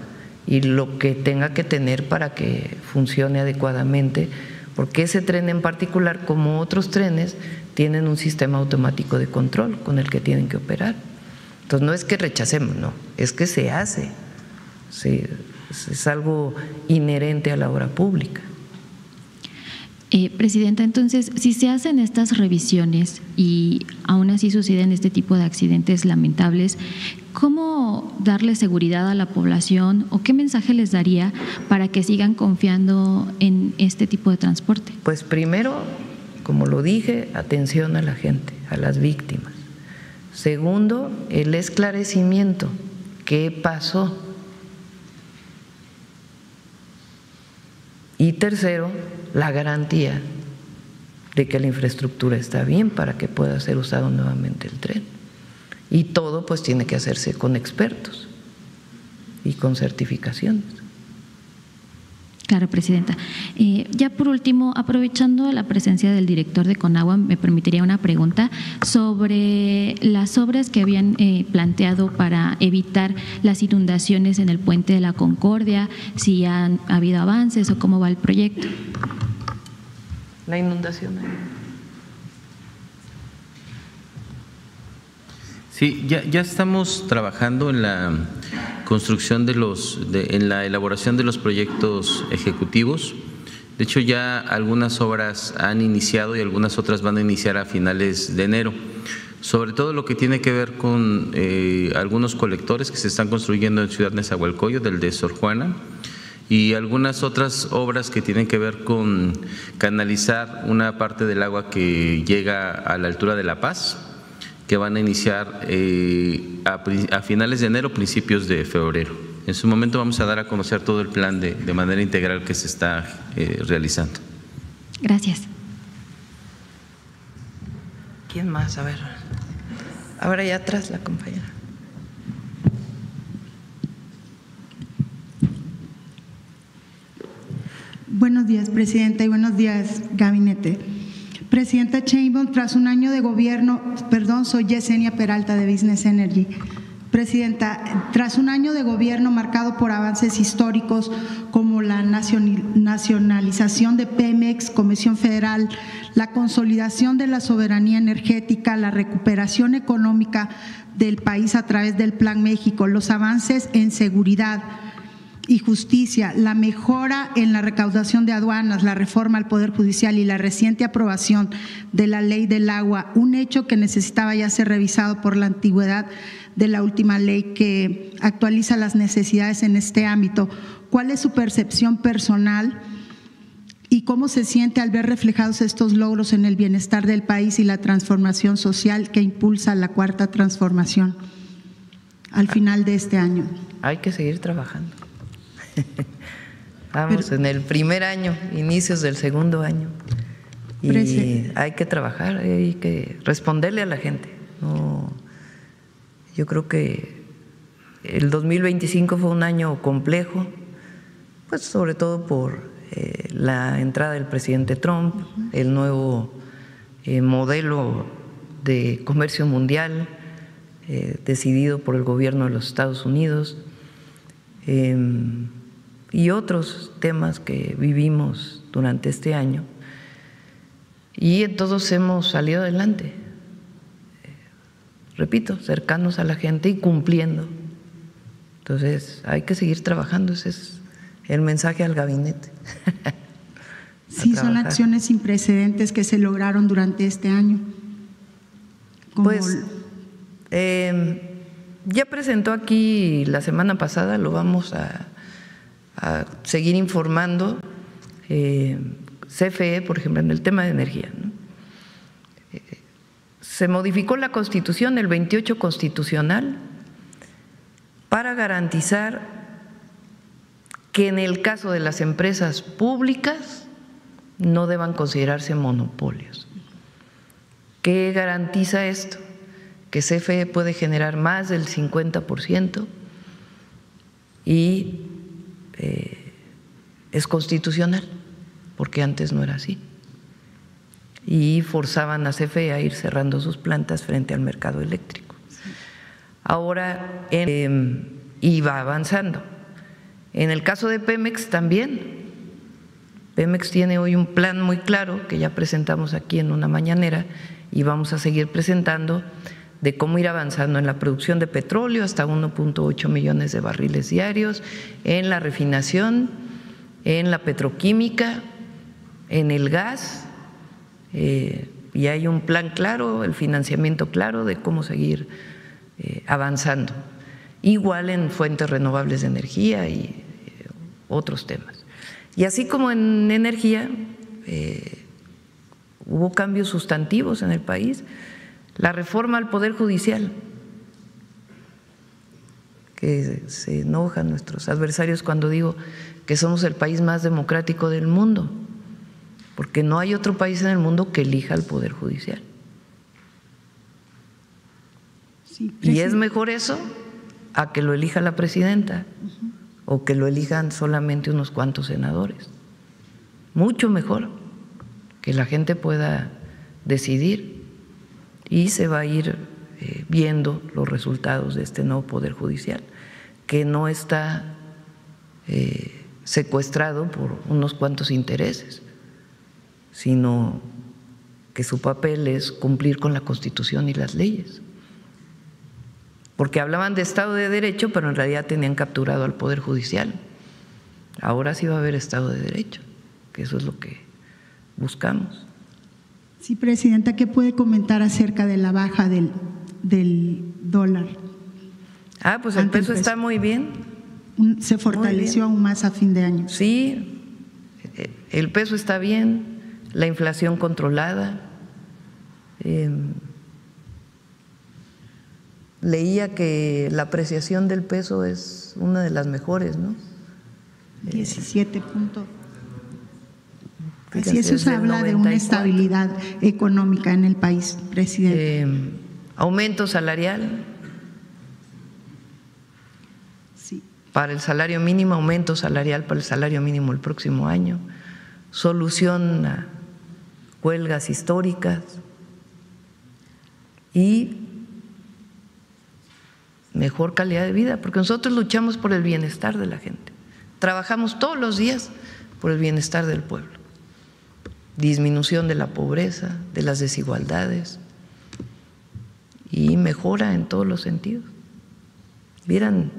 y lo que tenga que tener para que funcione adecuadamente, porque ese tren en particular, como otros trenes, tienen un sistema automático de control con el que tienen que operar. Entonces, no es que rechacemos, no, es que se hace, es algo inherente a la obra pública. Presidenta, entonces, si se hacen estas revisiones y aún así suceden este tipo de accidentes lamentables, ¿cómo darle seguridad a la población o qué mensaje les daría para que sigan confiando en este tipo de transporte? Pues primero, como lo dije, atención a la gente, a las víctimas. Segundo, el esclarecimiento, ¿qué pasó? Y tercero, la garantía de que la infraestructura está bien para que pueda ser usado nuevamente el tren. Y todo pues tiene que hacerse con expertos y con certificaciones. Claro, Presidenta. Ya por último, aprovechando la presencia del director de Conagua, me permitiría una pregunta sobre las obras que habían planteado para evitar las inundaciones en el Puente de la Concordia, si han habido avances o cómo va el proyecto. La inundación. Sí, ya estamos trabajando en la construcción en la elaboración de los proyectos ejecutivos. De hecho, ya algunas obras han iniciado y algunas otras van a iniciar a finales de enero. Sobre todo lo que tiene que ver con algunos colectores que se están construyendo en Ciudad Nezahualcóyotl, del de Sor Juana, y algunas otras obras que tienen que ver con canalizar una parte del agua que llega a la altura de La Paz, que van a iniciar a finales de enero, principios de febrero. En su momento vamos a dar a conocer todo el plan de manera integral que se está realizando. Gracias. ¿Quién más? A ver. Ahora ya atrás la compañera. Buenos días, Presidenta, y buenos días, Gabinete. Presidenta Sheinbaum, tras un año de gobierno, soy Yesenia Peralta de Business Energy. Presidenta, tras un año de gobierno marcado por avances históricos como la nacionalización de Pemex, Comisión Federal, la consolidación de la soberanía energética, la recuperación económica del país a través del Plan México, los avances en seguridad y justicia, la mejora en la recaudación de aduanas, la reforma al Poder Judicial y la reciente aprobación de la Ley del Agua, un hecho que necesitaba ya ser revisado por la antigüedad de la última ley que actualiza las necesidades en este ámbito. ¿Cuál es su percepción personal y cómo se siente al ver reflejados estos logros en el bienestar del país y la transformación social que impulsa la cuarta transformación al final de este año? Hay que seguir trabajando. Vamos en el primer año, inicios del segundo año, y hay que trabajar, hay que responderle a la gente. No, yo creo que el 2025 fue un año complejo, pues sobre todo por la entrada del presidente Trump, el nuevo modelo de comercio mundial decidido por el gobierno de los Estados Unidos, y otros temas que vivimos durante este año, y en todos hemos salido adelante, repito, cercanos a la gente y cumpliendo. Entonces hay que seguir trabajando, ese es el mensaje al gabinete. Sí, son acciones sin precedentes que se lograron durante este año. Pues ya presentó aquí la semana pasada, lo vamos a seguir informando, CFE, por ejemplo, en el tema de energía, ¿no? Se modificó la Constitución, el 28 constitucional, para garantizar que en el caso de las empresas públicas no deban considerarse monopolios. ¿Qué garantiza esto? Que CFE puede generar más del 50% y es constitucional, porque antes no era así. Y forzaban a CFE a ir cerrando sus plantas frente al mercado eléctrico. Ahora iba avanzando. En el caso de Pemex también. Pemex tiene hoy un plan muy claro que ya presentamos aquí en una mañanera y vamos a seguir presentando, de cómo ir avanzando en la producción de petróleo hasta 1.8 millones de barriles diarios, en la refinación, en la petroquímica, en el gas, y hay un plan claro, el financiamiento claro de cómo seguir avanzando. Igual en fuentes renovables de energía y otros temas. Y así como en energía hubo cambios sustantivos en el país, la reforma al Poder Judicial, que se enojan nuestros adversarios cuando digo que somos el país más democrático del mundo, porque no hay otro país en el mundo que elija al Poder Judicial. Sí, y es mejor eso a que lo elija la presidenta o que lo elijan solamente unos cuantos senadores. Mucho mejor que la gente pueda decidir, y se va a ir viendo los resultados de este nuevo Poder Judicial, que no está secuestrado por unos cuantos intereses, sino que su papel es cumplir con la Constitución y las leyes. Porque hablaban de Estado de Derecho, pero en realidad tenían capturado al Poder Judicial. Ahora sí va a haber Estado de Derecho, que eso es lo que buscamos. Sí, Presidenta, ¿qué puede comentar acerca de la baja del dólar? Pues el peso está muy bien. Se fortaleció aún más a fin de año. Sí, el peso está bien, la inflación controlada. Leía que la apreciación del peso es una de las mejores, ¿no? 17 puntos. Así eso se habla de una estabilidad económica en el país, presidente. Aumento salarial. Sí. Para el salario mínimo, aumento salarial para el salario mínimo el próximo año. solución a huelgas históricas y mejor calidad de vida, porque nosotros luchamos por el bienestar de la gente, trabajamos todos los días por el bienestar del pueblo, disminución de la pobreza, de las desigualdades y mejora en todos los sentidos. Vieran,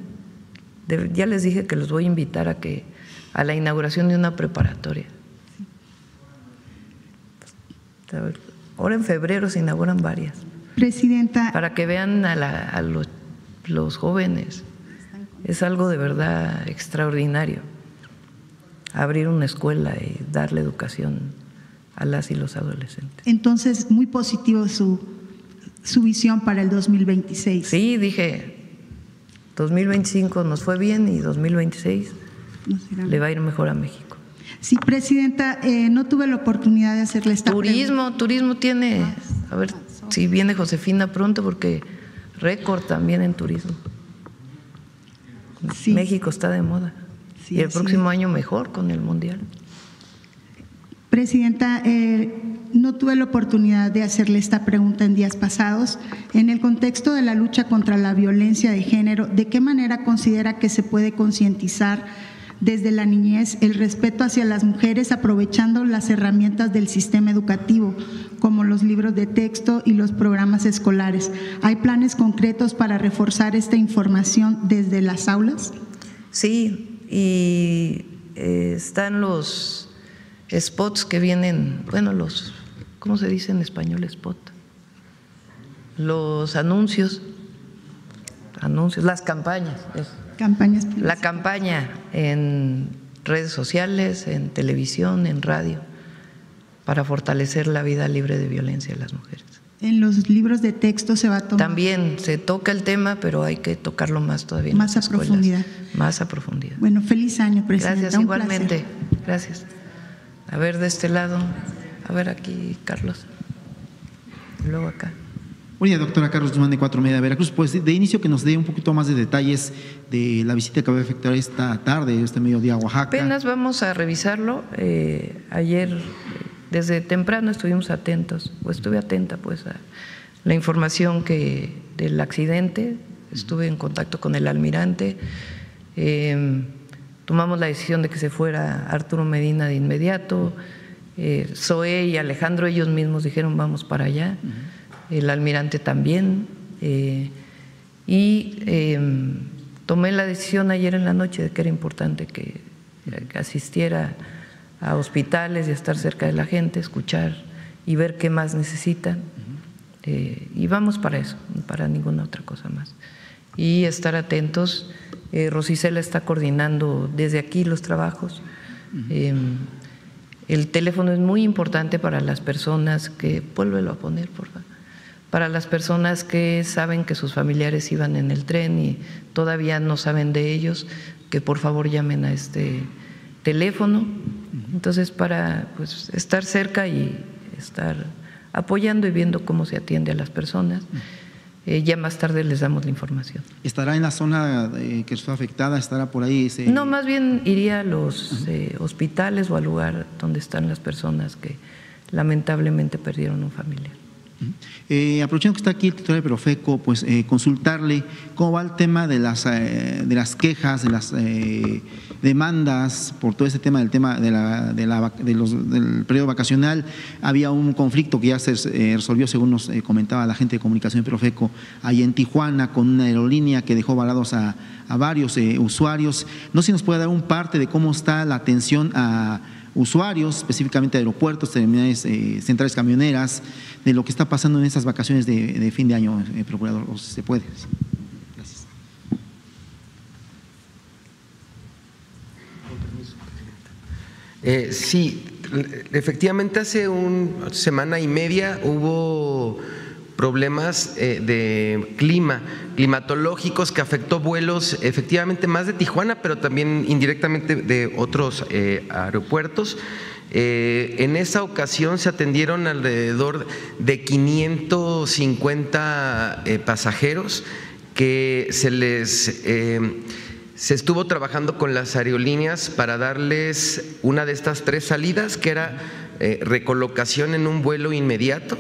ya les dije que los voy a invitar a la inauguración de una preparatoria. Ahora en febrero se inauguran varias. Presidenta. Para que vean a los jóvenes. Es algo de verdad extraordinario. Abrir una escuela y darle educación a las y los adolescentes. Entonces, muy positivo su visión para el 2026. Sí, dije, 2025 nos fue bien y 2026 le va a ir mejor a México. Sí, Presidenta, no tuve la oportunidad de hacerle esta pregunta. Turismo tiene, a ver si viene Josefina pronto, porque récord también en turismo. Sí. México está de moda. Sí, y el próximo año mejor con el Mundial. Presidenta, no tuve la oportunidad de hacerle esta pregunta en días pasados. En el contexto de la lucha contra la violencia de género, ¿de qué manera considera que se puede concientizar desde la niñez el respeto hacia las mujeres, aprovechando las herramientas del sistema educativo, como los libros de texto y los programas escolares? ¿Hay planes concretos para reforzar esta información desde las aulas? Sí, y están los spots que vienen, bueno, ¿cómo se dice en español spot? Los anuncios, las campañas. La campaña en redes sociales, en televisión, en radio, para fortalecer la vida libre de violencia de las mujeres. En los libros de texto se va a tomar. También se toca el tema, pero hay que tocarlo más todavía. Más a profundidad. Más a profundidad. Bueno, feliz año, Presidenta. Gracias, igualmente. Gracias. A ver, de este lado. A ver, aquí, Carlos. Y luego acá. Buen día, doctora. Carlos Guzmán, de 4 Media, Veracruz. Pues de inicio que nos dé un poquito más de detalles de la visita que va a efectuar esta tarde, este mediodía a Oaxaca. Apenas vamos a revisarlo. Ayer, desde temprano estuvimos atentos, o estuve atenta pues a la información del accidente. Estuve en contacto con el almirante. Tomamos la decisión de que se fuera Arturo Medina de inmediato. Zoé y Alejandro, ellos mismos dijeron vamos para allá. El almirante también, tomé la decisión ayer en la noche de que era importante que asistiera a hospitales y estar cerca de la gente, escuchar y ver qué más necesitan, y vamos para eso, para ninguna otra cosa más, y estar atentos. Rosicela está coordinando desde aquí los trabajos. El teléfono es muy importante para las personas que, vuélvelo a poner por favor, para las personas que saben que sus familiares iban en el tren y todavía no saben de ellos, que por favor llamen a este teléfono. Entonces, para pues, estar cerca y estar apoyando y viendo cómo se atiende a las personas. Ya más tarde les damos la información. ¿Estará en la zona que está afectada? ¿Estará por ahí? No, más bien iría a los hospitales o al lugar donde están las personas que lamentablemente perdieron un familiar. Aprovechando que está aquí el titular de Profeco, pues consultarle cómo va el tema de las quejas, de las demandas por todo este tema del periodo vacacional. Había un conflicto que ya se resolvió, según nos comentaba la gente de comunicación de Profeco, ahí en Tijuana, con una aerolínea que dejó varados a varios usuarios. No sé si nos puede dar un parte de cómo está la atención a usuarios, específicamente aeropuertos, terminales, centrales camioneras, de lo que está pasando en estas vacaciones de fin de año, procurador, o si se puede. Gracias. Sí, efectivamente hace una semana y media hubo problemas de climatológicos que afectó vuelos efectivamente más de Tijuana, pero también indirectamente de otros aeropuertos. En esa ocasión se atendieron alrededor de 550 pasajeros que se les se estuvo trabajando con las aerolíneas para darles una de estas 3 salidas, que era recolocación en un vuelo inmediato,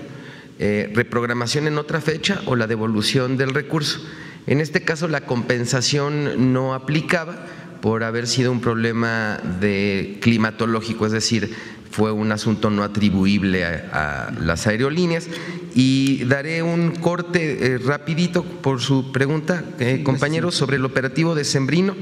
reprogramación en otra fecha o la devolución del recurso. En este caso la compensación no aplicaba por haber sido un problema climatológico, es decir, fue un asunto no atribuible a las aerolíneas. Y daré un corte rapidito por su pregunta, compañeros, sobre el operativo decembrino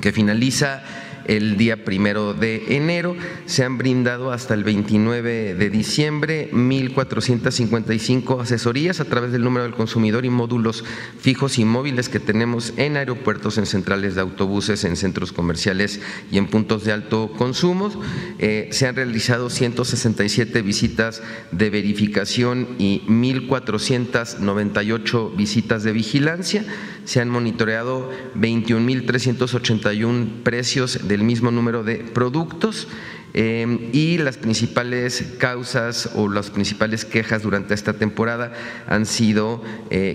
que finaliza el día 1 de enero. Se han brindado hasta el 29 de diciembre 1,455 asesorías a través del número del consumidor y módulos fijos y móviles que tenemos en aeropuertos, en centrales de autobuses, en centros comerciales y en puntos de alto consumo. Se han realizado 167 visitas de verificación y 1,498 visitas de vigilancia. Se han monitoreado 21,381 precios del mismo número de productos, y las principales causas o las principales quejas durante esta temporada han sido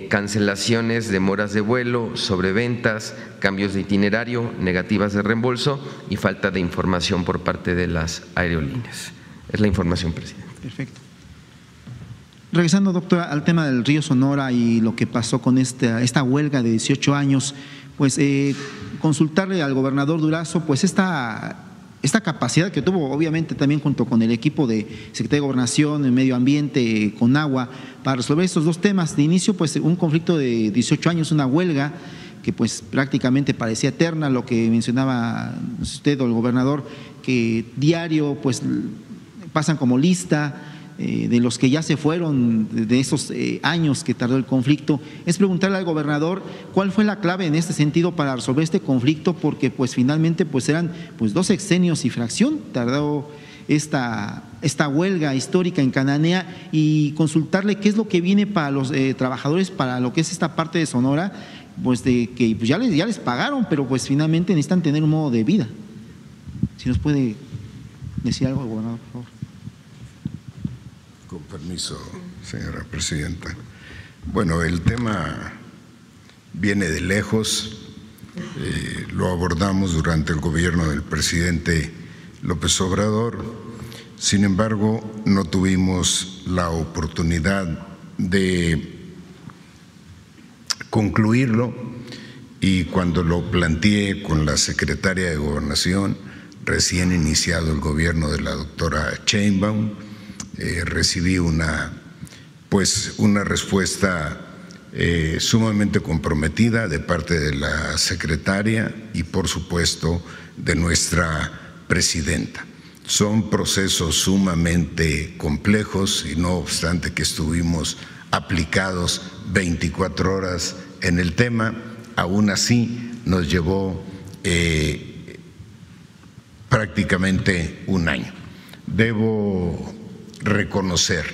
cancelaciones, demoras de vuelo, sobreventas, cambios de itinerario, negativas de reembolso y falta de información por parte de las aerolíneas. Es la información, presidente. Perfecto. Regresando, doctora, al tema del Río Sonora y lo que pasó con esta huelga de 18 años, pues consultarle al gobernador Durazo, pues esta capacidad que tuvo, obviamente también junto con el equipo de Secretaría de Gobernación, en Medio Ambiente, con Agua, para resolver estos 2 temas. De inicio, pues un conflicto de 18 años, una huelga que pues prácticamente parecía eterna, lo que mencionaba usted o el gobernador, que diario pues pasan como lista de los que ya se fueron, de esos años que tardó el conflicto. Es preguntarle al gobernador cuál fue la clave en este sentido para resolver este conflicto, porque pues finalmente pues eran pues 2 sexenios y fracción tardó esta huelga histórica en Cananea, y consultarle qué es lo que viene para los trabajadores, para lo que es esta parte de Sonora, pues de que pues ya les pagaron, pero pues finalmente necesitan tener un modo de vida. Si nos puede decir algo, gobernador, por favor. Con permiso, señora presidenta. Bueno, el tema viene de lejos, lo abordamos durante el gobierno del presidente López Obrador. Sin embargo, no tuvimos la oportunidad de concluirlo, y cuando lo planteé con la secretaria de Gobernación, recién iniciado el gobierno de la doctora Sheinbaum, recibí una respuesta sumamente comprometida de parte de la secretaria y por supuesto de nuestra presidenta. Son procesos sumamente complejos, y no obstante que estuvimos aplicados 24 horas en el tema, aún así nos llevó prácticamente un año. Debo reconocer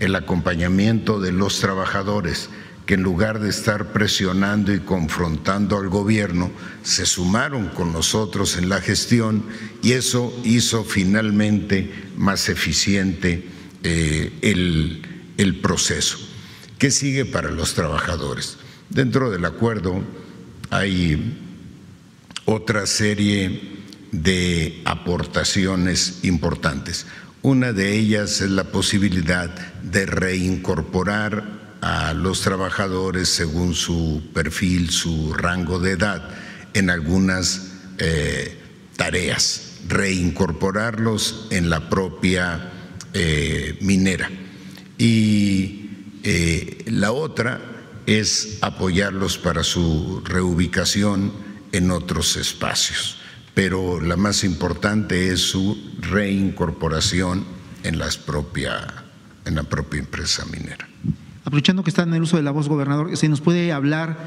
el acompañamiento de los trabajadores, que en lugar de estar presionando y confrontando al gobierno, se sumaron con nosotros en la gestión, y eso hizo finalmente más eficiente el proceso. ¿Qué sigue para los trabajadores? Dentro del acuerdo hay otra serie de aportaciones importantes. Una de ellas es la posibilidad de reincorporar a los trabajadores según su perfil, su rango de edad, en algunas tareas, reincorporarlos en la propia minera. Y la otra es apoyarlos para su reubicación en otros espacios. Pero la más importante es su reincorporación en la propia empresa minera. Aprovechando que está en el uso de la voz, gobernador, ¿se nos puede hablar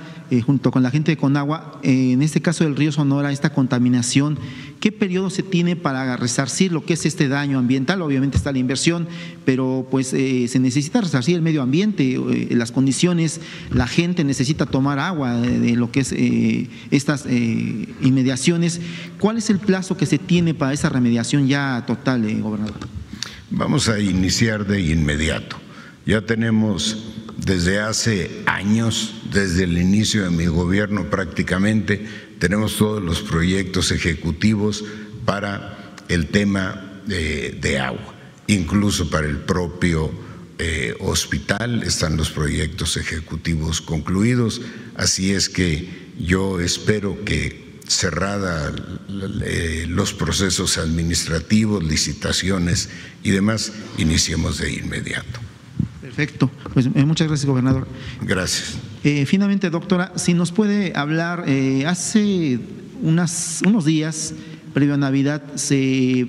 junto con la gente de Conagua, en este caso del río Sonora, esta contaminación, qué periodo se tiene para resarcir lo que es este daño ambiental? Obviamente está la inversión, pero pues se necesita resarcir el medio ambiente, las condiciones, la gente necesita tomar agua de lo que es estas inmediaciones. ¿Cuál es el plazo que se tiene para esa remediación ya total, gobernador? Vamos a iniciar de inmediato. Ya tenemos desde hace años, desde el inicio de mi gobierno prácticamente, tenemos todos los proyectos ejecutivos para el tema de agua, incluso para el propio hospital están los proyectos ejecutivos concluidos, así es que yo espero que cerrada los procesos administrativos, licitaciones y demás, iniciemos de inmediato. Perfecto, pues muchas gracias, gobernador. Gracias. Finalmente, doctora, si nos puede hablar, hace unos días, previo a Navidad, se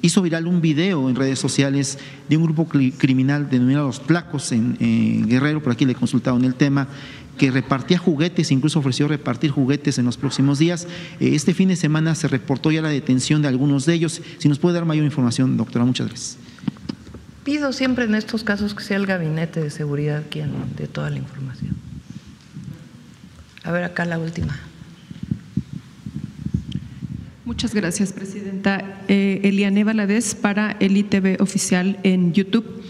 hizo viral un video en redes sociales de un grupo criminal denominado Los Tlacos en Guerrero, por aquí le consultaron el tema, que repartía juguetes, incluso ofreció repartir juguetes en los próximos días. Este fin de semana se reportó ya la detención de algunos de ellos. Si nos puede dar mayor información, doctora, muchas gracias. Pido siempre en estos casos que sea el Gabinete de Seguridad quien dé toda la información. A ver, acá la última. Muchas gracias, presidenta. Eliane Valadez para el ITV Oficial en YouTube.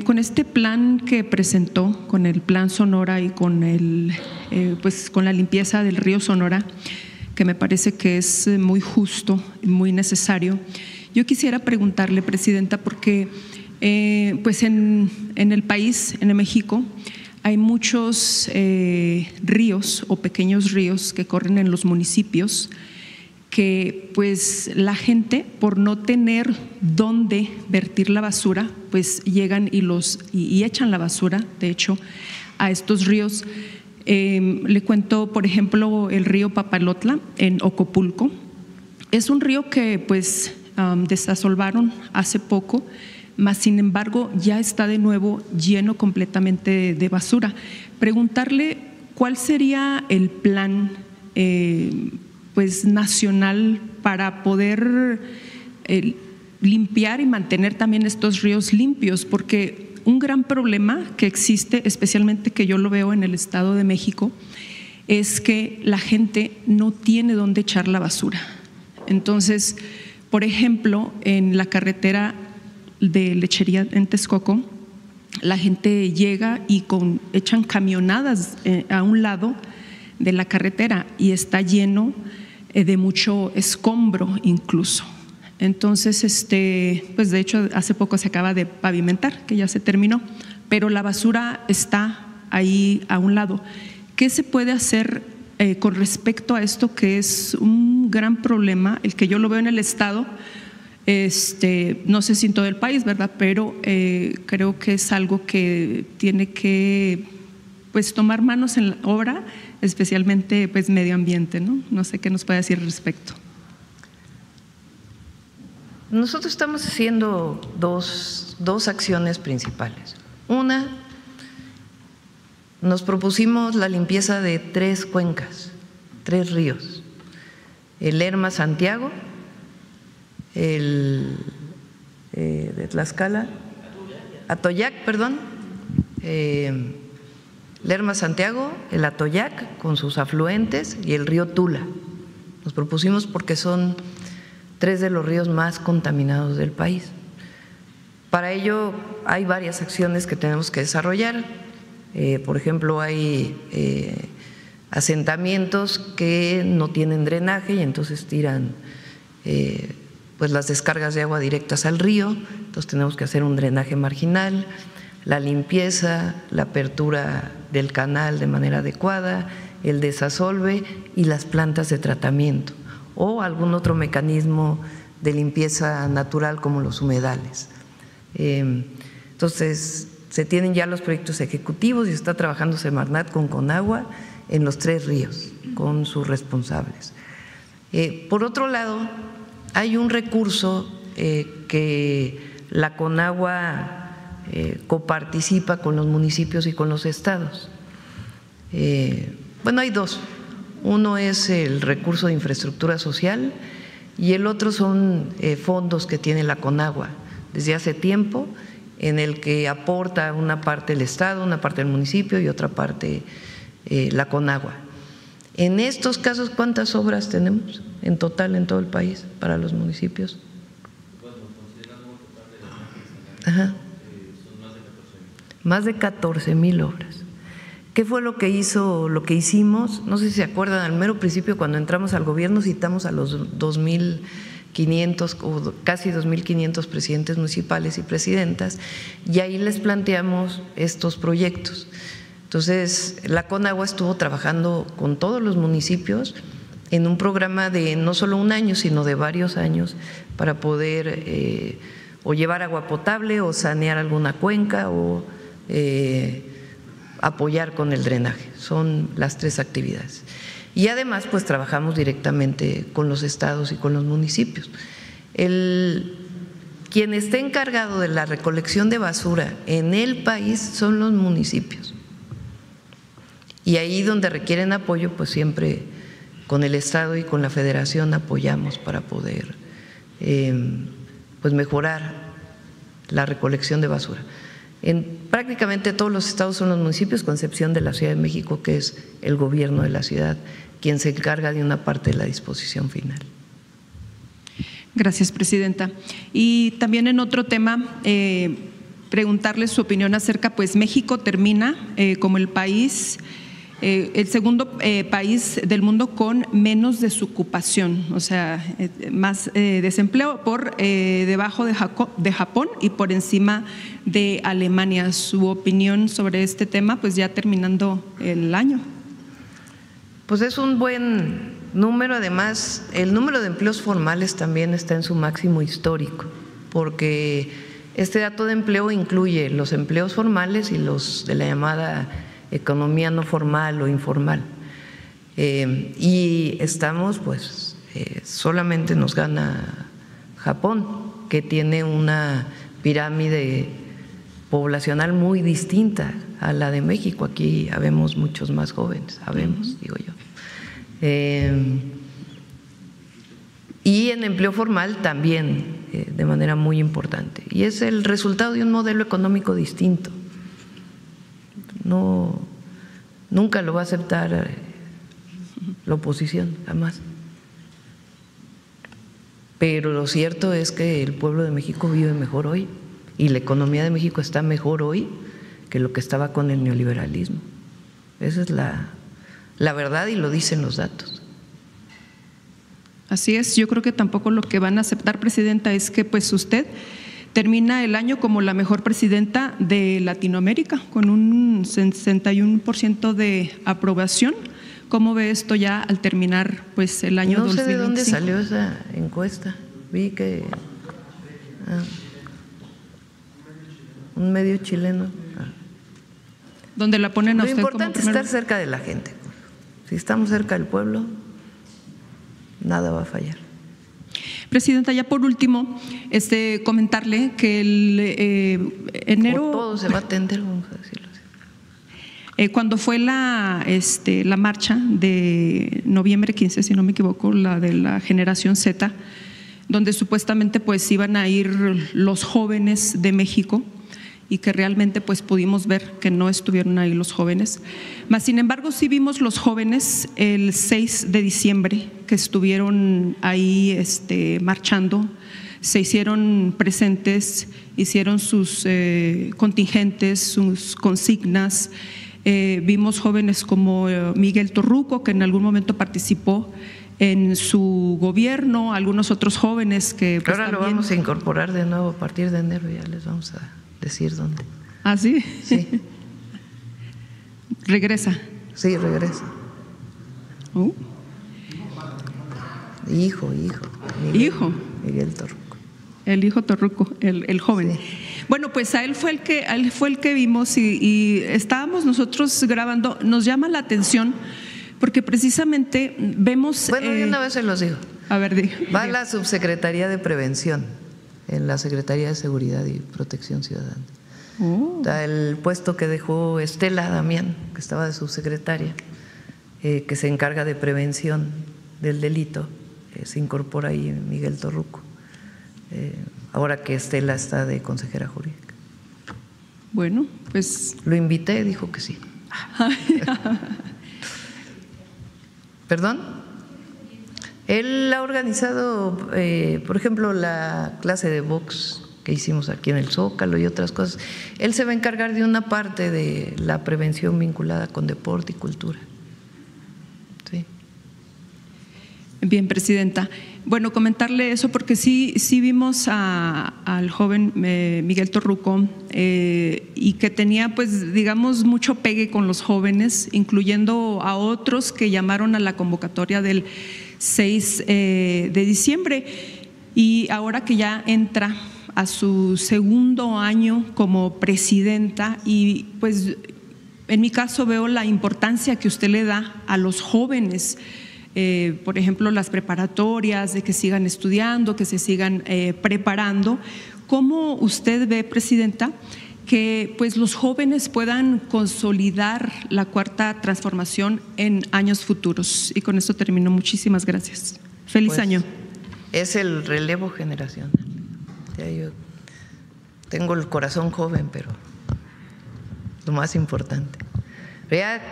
Con este plan que presentó, con el Plan Sonora y con con la limpieza del río Sonora, que me parece que es muy justo y muy necesario, yo quisiera preguntarle, presidenta, porque pues en el país, en México, hay muchos ríos o pequeños ríos que corren en los municipios, que pues la gente, por no tener dónde vertir la basura, pues llegan y echan la basura, de hecho, a estos ríos. Le cuento, por ejemplo, el río Papalotla en Ocopulco. Es un río que pues desasolvaron hace poco, mas sin embargo ya está de nuevo lleno completamente de basura. Preguntarle cuál sería el plan pues nacional para poder limpiar y mantener también estos ríos limpios, porque un gran problema que existe, especialmente que yo lo veo en el Estado de México, es que la gente no tiene dónde echar la basura. Entonces, por ejemplo, en la carretera de Lechería en Texcoco, la gente llega y echan camionadas a un lado de la carretera y está lleno de mucho escombro incluso. Entonces, pues de hecho hace poco se acaba de pavimentar, que ya se terminó, pero la basura está ahí a un lado. ¿Qué se puede hacer con respecto a esto, que es un gran problema, el que yo lo veo en el Estado? No sé si en todo el país, ¿verdad? Pero creo que es algo que tiene que pues tomar manos en la obra, especialmente pues medio ambiente, ¿no? No sé qué nos puede decir al respecto. Nosotros estamos haciendo dos acciones principales. Una, nos propusimos la limpieza de 3 cuencas, 3 ríos: el Lerma Santiago, el de Tlaxcala, Atoyac, perdón, Lerma Santiago, el Atoyac con sus afluentes y el río Tula. Nos propusimos porque son 3 de los ríos más contaminados del país. Para ello hay varias acciones que tenemos que desarrollar. Por ejemplo, hay asentamientos que no tienen drenaje y entonces tiran pues las descargas de agua directas al río, entonces tenemos que hacer un drenaje marginal, la limpieza, la apertura del canal de manera adecuada, el desasolve y las plantas de tratamiento o algún otro mecanismo de limpieza natural como los humedales. Entonces, se tienen ya los proyectos ejecutivos y está trabajando Semarnat con Conagua en los 3 ríos, con sus responsables. Por otro lado, hay un recurso que la Conagua coparticipa con los municipios y con los estados. Bueno, hay 2. Uno es el recurso de infraestructura social y el otro son fondos que tiene la Conagua desde hace tiempo, en el que aporta una parte el Estado, una parte el municipio y otra parte la Conagua. En estos casos, ¿cuántas obras tenemos en total en todo el país para los municipios? Ajá. Más de 14,000 obras. ¿Qué fue lo que hicimos? No sé si se acuerdan, al mero principio cuando entramos al gobierno citamos a los 2.500 o casi 2.500 presidentes municipales y presidentas y ahí les planteamos estos proyectos. Entonces, la Conagua estuvo trabajando con todos los municipios en un programa de no solo un año, sino de varios años para poder o llevar agua potable o sanear alguna cuenca o apoyar con el drenaje. Son las 3 actividades. Y además, pues trabajamos directamente con los estados y con los municipios. Quien esté encargado de la recolección de basura en el país son los municipios. Y ahí donde requieren apoyo, pues siempre con el estado y con la federación apoyamos para poder pues mejorar la recolección de basura. En prácticamente todos los estados son los municipios, con excepción de la Ciudad de México, que es el gobierno de la ciudad quien se encarga de una parte de la disposición final. Gracias, presidenta. Y también en otro tema, preguntarle su opinión acerca, pues México termina como el país, el segundo país del mundo con menos desocupación, o sea, más desempleo, por debajo de Japón y por encima de Alemania. Su opinión sobre este tema, pues ya terminando el año. Pues es un buen número, además el número de empleos formales también está en su máximo histórico, porque este dato de empleo incluye los empleos formales y los de la llamada economía no formal o informal. Y estamos, pues, solamente nos gana Japón, que tiene una pirámide poblacional muy distinta a la de México. Aquí habemos muchos más jóvenes, digo yo. Y en empleo formal también, de manera muy importante. Y es el resultado de un modelo económico distinto. No, nunca lo va a aceptar la oposición, jamás. Pero lo cierto es que el pueblo de México vive mejor hoy y la economía de México está mejor hoy que lo que estaba con el neoliberalismo. Esa es la verdad y lo dicen los datos. Así es, yo creo que tampoco lo que van a aceptar, presidenta, es que pues usted termina el año como la mejor presidenta de Latinoamérica, con un 61% de aprobación. ¿Cómo ve esto ya al terminar pues el año 2025? No sé de dónde salió esa encuesta. Vi que un medio chileno. Donde la ponen a usted como primero. Lo importante es estar cerca de la gente. Si estamos cerca del pueblo, nada va a fallar. Presidenta, ya por último, comentarle que el enero… Por todo se va a atender, vamos a decirlo así. Cuando fue la marcha de noviembre 15, si no me equivoco, la de la generación Z, donde supuestamente pues iban a ir los jóvenes de México y que realmente pues pudimos ver que no estuvieron ahí los jóvenes. Mas sin embargo sí vimos los jóvenes el 6 de diciembre que estuvieron ahí marchando, se hicieron presentes, hicieron sus contingentes, sus consignas. Vimos jóvenes como Miguel Torruco, que en algún momento participó en su gobierno, algunos otros jóvenes que pues, ahora también… lo vamos a incorporar de nuevo a partir de enero, ya les vamos a decir dónde. ¿Ah, sí? Sí. ¿Regresa? Sí, regresa. Hijo. Miguel Torruco. El hijo Torruco, el joven. Sí. Bueno, pues a él fue el que vimos y estábamos nosotros grabando. Nos llama la atención porque precisamente vemos… Bueno, de una vez se los digo. A ver, va a la Subsecretaría de Prevención en la Secretaría de Seguridad y Protección Ciudadana. Está el puesto que dejó Estela Damián, que estaba de subsecretaria, que se encarga de prevención del delito. Se incorpora ahí Miguel Torruco, ahora que Estela está de consejera jurídica. Bueno, pues… Lo invité, dijo que sí. ¿Perdón? Él ha organizado, por ejemplo, la clase de box que hicimos aquí en el Zócalo y otras cosas. Él se va a encargar de una parte de la prevención vinculada con deporte y cultura. Sí. Bien, presidenta. Bueno, comentarle eso porque sí vimos al joven Miguel Torruco y que tenía, pues, digamos, mucho pegue con los jóvenes, incluyendo a otros que llamaron a la convocatoria del 6 de diciembre. Y ahora que ya entra a su segundo año como presidenta y, pues, en mi caso veo la importancia que usted le da a los jóvenes. Por ejemplo, las preparatorias, de que sigan estudiando, que se sigan preparando. ¿Cómo usted ve, presidenta, que pues los jóvenes puedan consolidar la cuarta transformación en años futuros? Y con esto termino. Muchísimas gracias. Feliz año. Es el relevo generacional. Ya yo tengo el corazón joven, pero lo más importante. Ya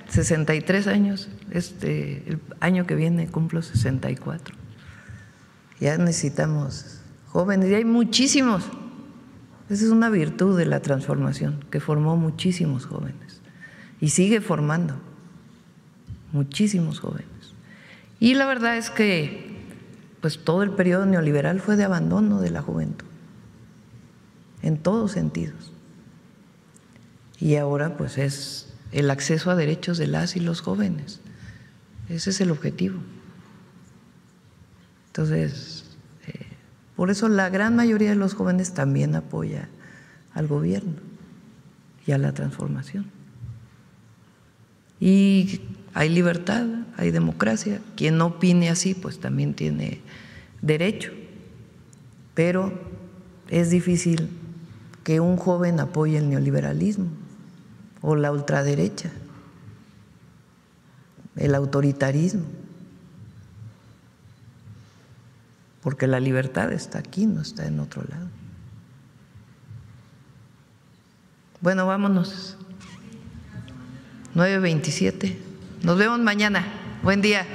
63 años. El año que viene cumplo 64. Ya necesitamos jóvenes, y hay muchísimos. Esa es una virtud de la transformación, que formó muchísimos jóvenes y sigue formando muchísimos jóvenes. Y la verdad es que pues todo el periodo neoliberal fue de abandono de la juventud, en todos sentidos. Y ahora pues es el acceso a derechos de las y los jóvenes. Ese es el objetivo. Entonces, por eso la gran mayoría de los jóvenes también apoya al gobierno y a la transformación. Y hay libertad, hay democracia. Quien no opine así, pues también tiene derecho. Pero es difícil que un joven apoye el neoliberalismo o la ultraderecha, el autoritarismo, porque la libertad está aquí, no está en otro lado. Bueno, vámonos. 9:27. Nos vemos mañana. Buen día.